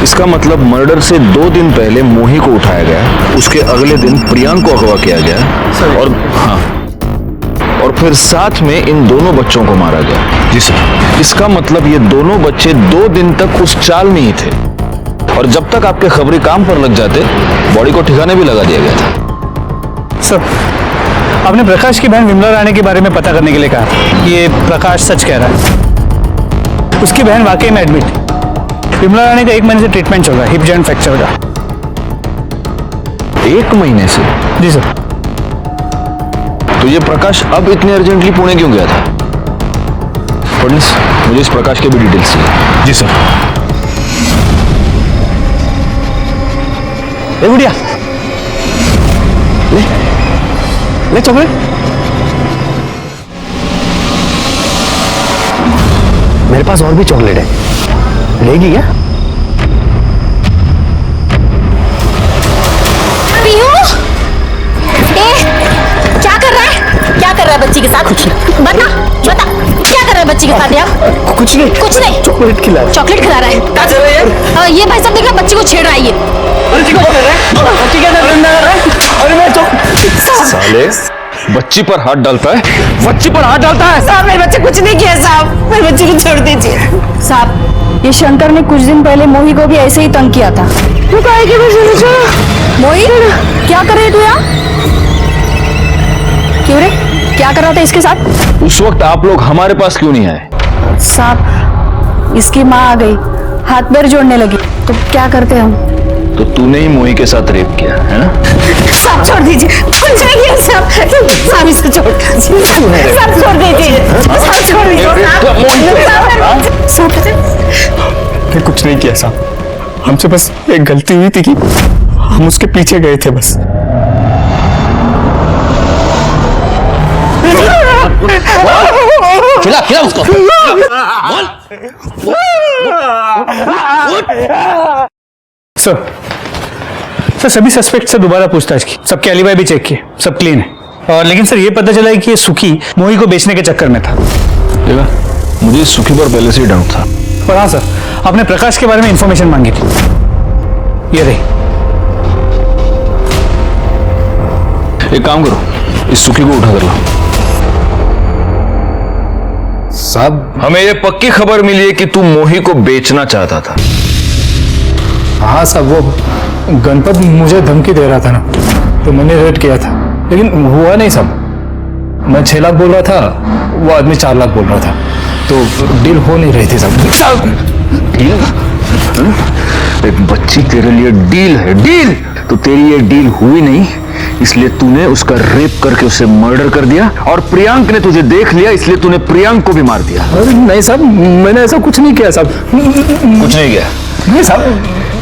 इसका मतलब मर्डर से 2 दिन पहले मोही को उठाया गया, उसके अगले दिन प्रियांक को अगवा किया गया और हाँ, और फिर साथ में इन दोनों बच्चों को मारा गया। जी सर। इसका मतलब ये दोनों बच्चे 2 दिन तक उस चाल में ही थे और जब तक आपके खबरी काम पर लग जाते बॉडी को ठिकाने भी लगा दिया गया था। सर आपने प्रकाश की बहन विमला रानी के बारे में पता करने के लिए कहा था। ये प्रकाश सच कह रहा है, उसकी बहन वाकई में एडमिट थी। विमला रानी का 1 महीने से ट्रीटमेंट चल रहा है, हिप जॉइंट फ्रैक्चर का। 1 महीने से? जी सर। तो ये प्रकाश अब इतने अर्जेंटली पुणे क्यों गया था? फडनिस, मुझे इस प्रकाश के भी डिटेल्स चाहिए। जी सर। ए गुड़िया, ले चॉकलेट। मेरे पास और भी चॉकलेट है, लेगी क्या? पीहू, क्या कर रहा है? क्या कर रहा है बच्ची के साथ? बता बता, क्या कर रहा है बच्ची के साथ यार? कुछ नहीं। चॉकलेट खिला रहा है। चॉकलेट खिला रहा है? क्या चल रहा है? ये भाई साहब देख रहा, बच्ची को छेड़ रहा है ये। बच्ची को छेड़ रहा है? बच्ची क्या कर रहा है? अरे मैं तो साले बच्ची पर हाथ डालता है, बच्ची पर हाथ डालता है। साहब मेरे बच्चे कुछ नहीं किया साहब, मेरे बच्चे को छोड़ दीजिए साहब। ये शंकर ने कुछ दिन पहले मोही को भी ऐसे ही तंग किया था। तू काहे की वजह से? मोही क्या कर रही तू यार? क्यों रे, क्या कर रहा था इसके साथ? उस वक्त आप लोग हमारे पास क्यों नहीं आए? साहब इसकी माँ आ गई, हाथ पैर जोड़ने लगी, तो क्या करते हम? तो तूने ही मोही के साथ रेप किया है ना? साहब छोड़ दीजिए, खुल जाएगी साहब, साहब इसको छोड़ दीजिए, साहब छोड़ दीजिए, साहब छोड़ दीजिए, मैं कुछ नहीं किया साहब, हमसे बस एक गलती हुई थी कि हम उसके पीछे गए थे बस। खिला खिला उसको। सर सभी सस्पेक्ट से दोबारा पूछताछ की, सबके एलिबाई भी चेक किए, सब क्लीन है। और लेकिन सर ये पता चला है कि ये सुखी मोही को बेचने के चक्कर में था। देखा, मुझे सुखी पर पहले से ही डाउट था। पर हाँ सर, आपने प्रकाश के बारे में इंफॉर्मेशन मांगी थी, ये रही। एक काम करो, इस सुखी को उठा कर लो। साहब हमें ये पक्की खबर मिली है कि तू मोही को बेचना चाहता था। हाँ साहब, वो गणपत मुझे धमकी दे रहा था ना, तो मैंने रेड किया था, लेकिन हुआ नहीं साहब। मैं 6 लाख बोल रहा था, वो आदमी 4 लाख बोल रहा था, तो डील हो नहीं रही थी साहब। डील? एक बच्ची तेरे लिए डील है, डील? तो तेरी ये डील हुई नहीं, इसलिए तूने उसका रेप करके उसे मर्डर कर दिया, और प्रियांक ने तुझे देख लिया, इसलिए तूने प्रियांक को भी मार दिया। अरे नहीं साहब, मैंने ऐसा कुछ नहीं किया साहब। कुछ नहीं किया? नहीं साहब।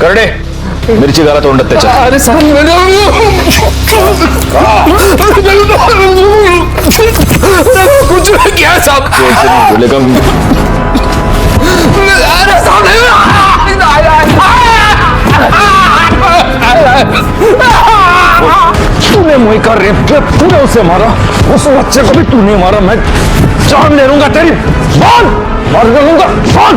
करडे, मिर्ची गाला तोंडात त्याच्या। अरे साहब कुछ नहीं किया साहब। बोले कम। अरे साहब तूने मोही का रेप किया, तूने उसे मारा, उस बच्चे को भी तूने मारा। मैं जान ले लूंगा तेरी, बोल मार लूंगा, बोल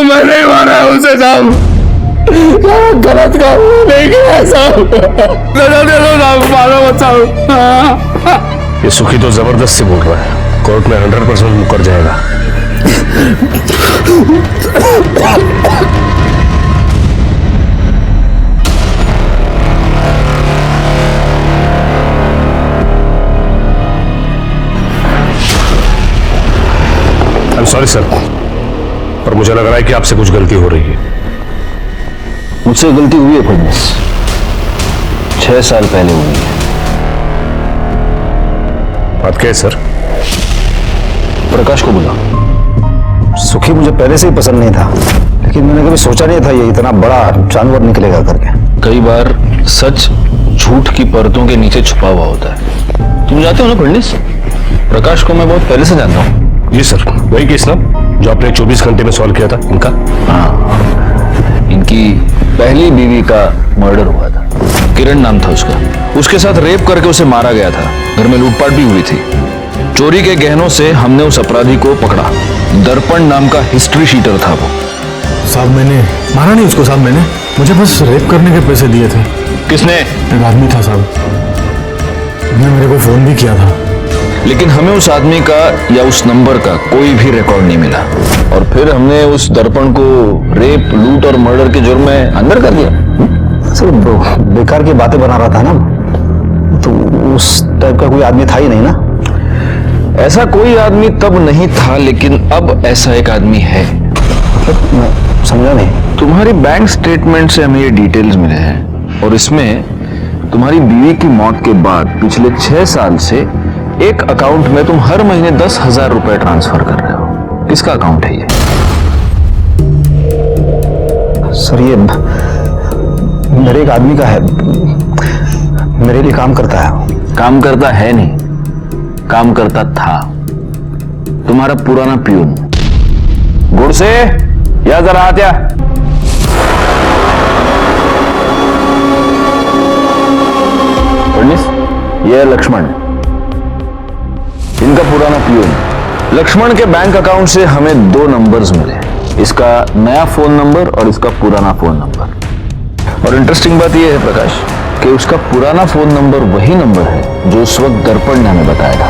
मैं नहीं मारा है उसे साहब, गलत काम नहीं किया साहब, मारो मत साहब। ये सुखी तो जबरदस्त से बोल रहा है, कोर्ट में 100% मुकर जाएगा। आई एम सॉरी सर, पर मुझे लग रहा है कि आपसे कुछ गलती हो रही है। मुझसे गलती हुई है फडणवीस, 6 साल पहले हुई है। बात क्या है सर? प्रकाश को बुला। सुखी मुझे पहले से ही पसंद नहीं था, लेकिन मैंने कभी सोचा नहीं था ये इतना बड़ा जानवर निकलेगा करके। कई बार सच झूठ की परतों के नीचे छुपा हुआ होता है। तुम जानते हो ना फडणवीस, प्रकाश को मैं बहुत पहले से जानता हूँ। जी सर, वही केस ना जो आपने 24 घंटे में सॉल्व किया था इनका? हाँ, इनकी पहली बीवी का मर्डर हुआ था, किरण नाम था उसका। उसके साथ रेप करके उसे मारा गया था। घर में लूटपाट भी हुई थी। चोरी के गहनों से हमने उस अपराधी को पकड़ा। दर्पण नाम का हिस्ट्री शीटर था वो। साहब मैंने मारा नहीं उसको साहब, मैंने मुझे बस रेप करने के पैसे दिए थे। किसने? एक आदमी था साहब, उसने मेरे को फोन भी किया था। लेकिन हमें उस आदमी का या उस नंबर का कोई भी रिकॉर्ड नहीं मिला, और फिर हमने उस दर्पण को रेप, लूट और मर्डर के जुर्म में अंदर कर दिया। सर बेकार की बातें बना रहा था ना, तो उस टाइप का कोई आदमी था ही नहीं ना। ऐसा कोई आदमी तब नहीं था, लेकिन अब ऐसा एक आदमी है। मैं समझा नहीं। तुम्हारी बैंक स्टेटमेंट से हमें ये डिटेल्स मिले हैं, और इसमें तुम्हारी बीवी की मौत के बाद पिछले 6 साल से एक अकाउंट में तुम हर महीने 10,000 रुपए ट्रांसफर कर रहे हो। किसका अकाउंट है ये? सर ये मेरे एक आदमी का है, मेरे लिए काम करता है। काम करता है नहीं, काम करता था। तुम्हारा पुराना पियून। गुड़ से या जरा आत्या। ये है लक्ष्मण, इनका पुराना पियून। लक्ष्मण के बैंक अकाउंट से हमें 2 नंबर्स मिले, इसका नया फोन नंबर और इसका पुराना फोन नंबर। और इंटरेस्टिंग बात यह है प्रकाश कि उसका पुराना फोन नंबर वही नंबर है जो उस वक्त दर्पण ने हमें बताया था।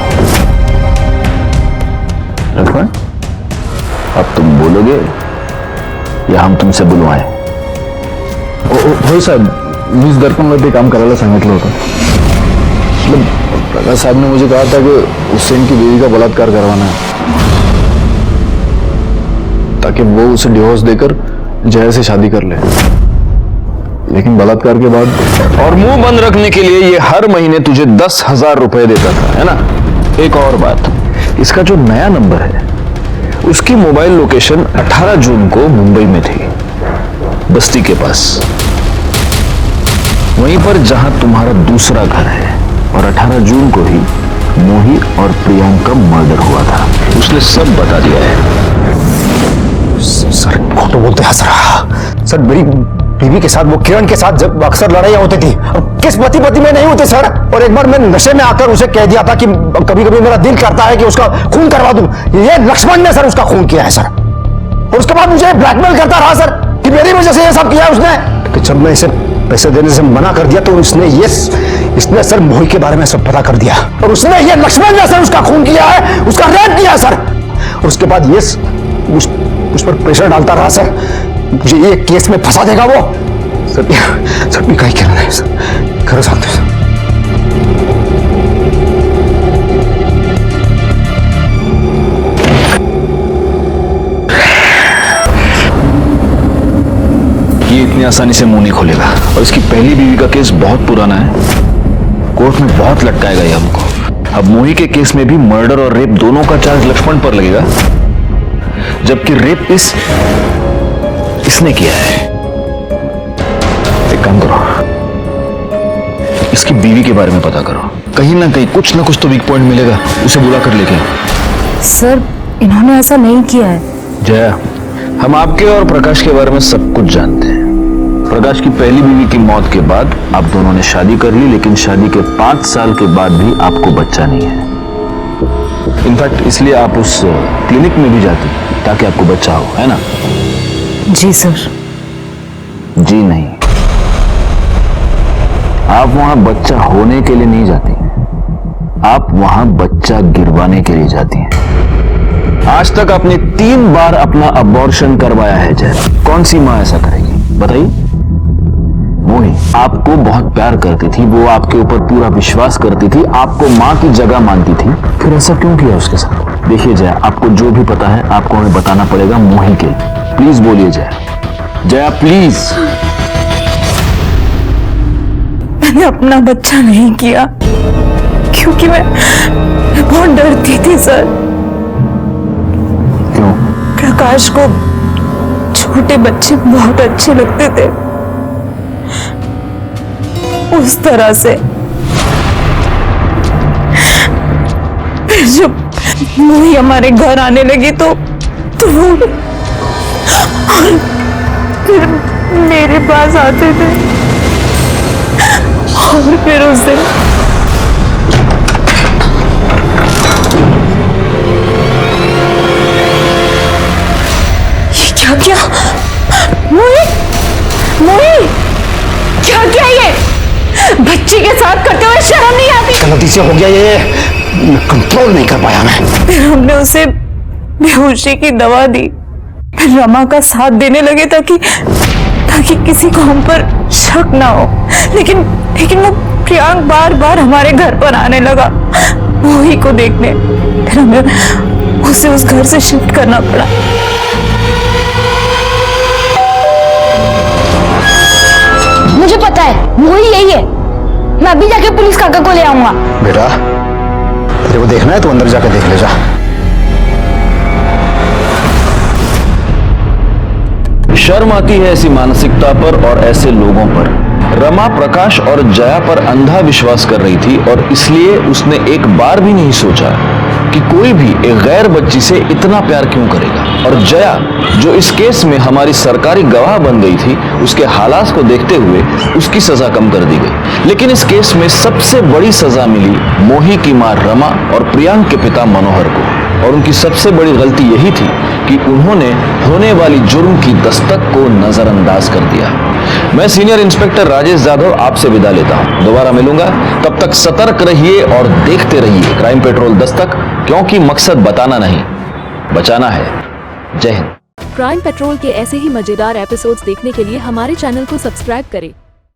लक्ष्मण, अब तुम बोलोगे या हम तुमसे बुलवाएं? हो साहेब, मीच दर्पण मध्ये काम करायला सांगितलं होतं। प्रकाश साहब ने मुझे कहा था कि उससे इनकी बीवी का बलात्कार करवाना है, ताकि वो उसे डिवोर्स देकर जया से शादी कर ले। लेकिन बलात्कार के बाद और मुंह बंद रखने के लिए ये हर महीने तुझे 10,000 रुपए देता था, है ना? एक और बात, इसका जो नया नंबर है उसकी मोबाइल लोकेशन 18 जून को मुंबई में थी, बस्ती के पास, वहीं पर जहां तुम्हारा दूसरा घर है। और 18 जून को ही मोही और प्रियंका मर्डर हुआ था। उसने सब बता दिया है। सर खोटो बोलते हंस रहा। सर मेरी बीवी के साथ, वो किरण के साथ जब अक्सर लड़ाइयां होती थी, किस पति पति में नहीं होती सर। और एक बार मैं नशे में आकर उसे कह दिया था कि कभी कभी मेरा दिल करता है कि उसका खून करवा दूं। ये लक्ष्मण ने सर उसका खून किया है सर। और उसके बाद मुझे ब्लैकमेल करता रहा सर कि मेरी वजह से ये सब किया उसने। तो जब मैं इसे पैसे देने से मना कर दिया तो इसने सर मोही के बारे में सब पता कर दिया, और उसने ये लक्ष्मण ने सर उसका खून किया है, उसका रेप किया सर। और उसके बाद ये उस पर प्रेशर डालता रहा सर, मुझे ये केस में फंसा देगा वो। सर भी कहीं कहना है सर, खरं सांगतो सर। ये इतनी आसानी से मुंह नहीं खोलेगा, और इसकी पहली बीवी का केस बहुत पुराना है, कोर्ट में बहुत लटकाएगा ये हमको। अब मोही के केस में भी मर्डर और रेप दोनों का चार्ज लक्ष्मण पर लगेगा, जबकि रेप इसने किया है। एक काम करो, इसकी बीवी के बारे में पता करो, कहीं ना कहीं कुछ ना कुछ तो वीक पॉइंट मिलेगा, उसे बुला कर लेके आओ। सर इन्होंने ऐसा नहीं किया है, जया, हम आपके और प्रकाश के बारे में सब कुछ जानते हैं। प्रकाश की पहली बीवी की मौत के बाद आप दोनों ने शादी कर ली, लेकिन शादी के 5 साल के बाद भी आपको बच्चा नहीं है। इनफैक्ट इसलिए आप उस क्लिनिक में भी जाती ताकि आपको बच्चा हो, है ना? जी सर। जी नहीं, आप वहां बच्चा होने के लिए नहीं जाती, आप वहां बच्चा गिरवाने के लिए जाती हैं। आज तक आपने 3 बार अपना अबॉर्शन करवाया है जया। कौन सी मां ऐसा करेगी बताइए? मोही आपको बहुत प्यार करती थी, वो आपके ऊपर पूरा विश्वास करती थी, आपको मां की जगह मानती थी, फिर ऐसा क्यों किया उसके साथ? देखिए जया, आपको जो भी पता है आपको हमें बताना पड़ेगा मोही के। प्लीज बोलिए जया, जया प्लीज। मैंने अपना बच्चा नहीं किया क्योंकि मैं बहुत डरती थी सर। क्यों? प्रकाश को छोटे बच्चे बहुत अच्छे लगते थे, उस तरह से। फिर जब मोही हमारे घर आने लगी तो वो और फिर मेरे पास आते थे और फिर उस दिन ये क्या किया? मोही, मोही, क्या किया ये? बच्ची के साथ करते हुए शर्म नहीं आती? गलती से हो गया ये, कंट्रोल नहीं कर पाया मैं। फिर हमने उसे बेहोशी की दवा दी, फिर रमा का साथ देने लगे ताकि किसी को हम पर शक ना हो। लेकिन वो प्रियांक बार बार हमारे घर पर आने लगा मोही को देखने। फिर हमें उसे उस घर से शिफ्ट करना पड़ा। मुझे पता है मोही यही है। मैं अभी जाके पुलिस काका को ले आऊंगा। बेटा तेरे को देखना है तो अंदर जाकर देख ले जा। शर्म आती है ऐसी मानसिकता पर और ऐसे लोगों पर। रमा प्रकाश और जया पर अंधा विश्वास कर रही थी और इसलिए उसने एक बार भी नहीं सोचा कि कोई भी एक गैर बच्ची से इतना प्यार क्यों करेगा। और जया, जो इस केस में हमारी सरकारी गवाह बन गई थी, उसके हालात को देखते हुए उसकी सजा कम कर दी गई। लेकिन इस केस में सबसे बड़ी सजा मिली मोही की मां रमा और प्रियांक के पिता मनोहर को। और उनकी सबसे बड़ी गलती यही थी कि उन्होंने होने वाली जुर्म की दस्तक को नजरअंदाज कर दिया। मैं सीनियर इंस्पेक्टर राजेश यादव आपसे विदा लेता हूं। दोबारा मिलूंगा, तब तक सतर्क रहिए और देखते रहिए क्राइम पेट्रोल दस्तक, क्योंकि मकसद बताना नहीं, बचाना है। जय हिंद। क्राइम पेट्रोल के ऐसे ही मजेदार एपिसोड्स देखने के लिए हमारे चैनल को सब्सक्राइब करें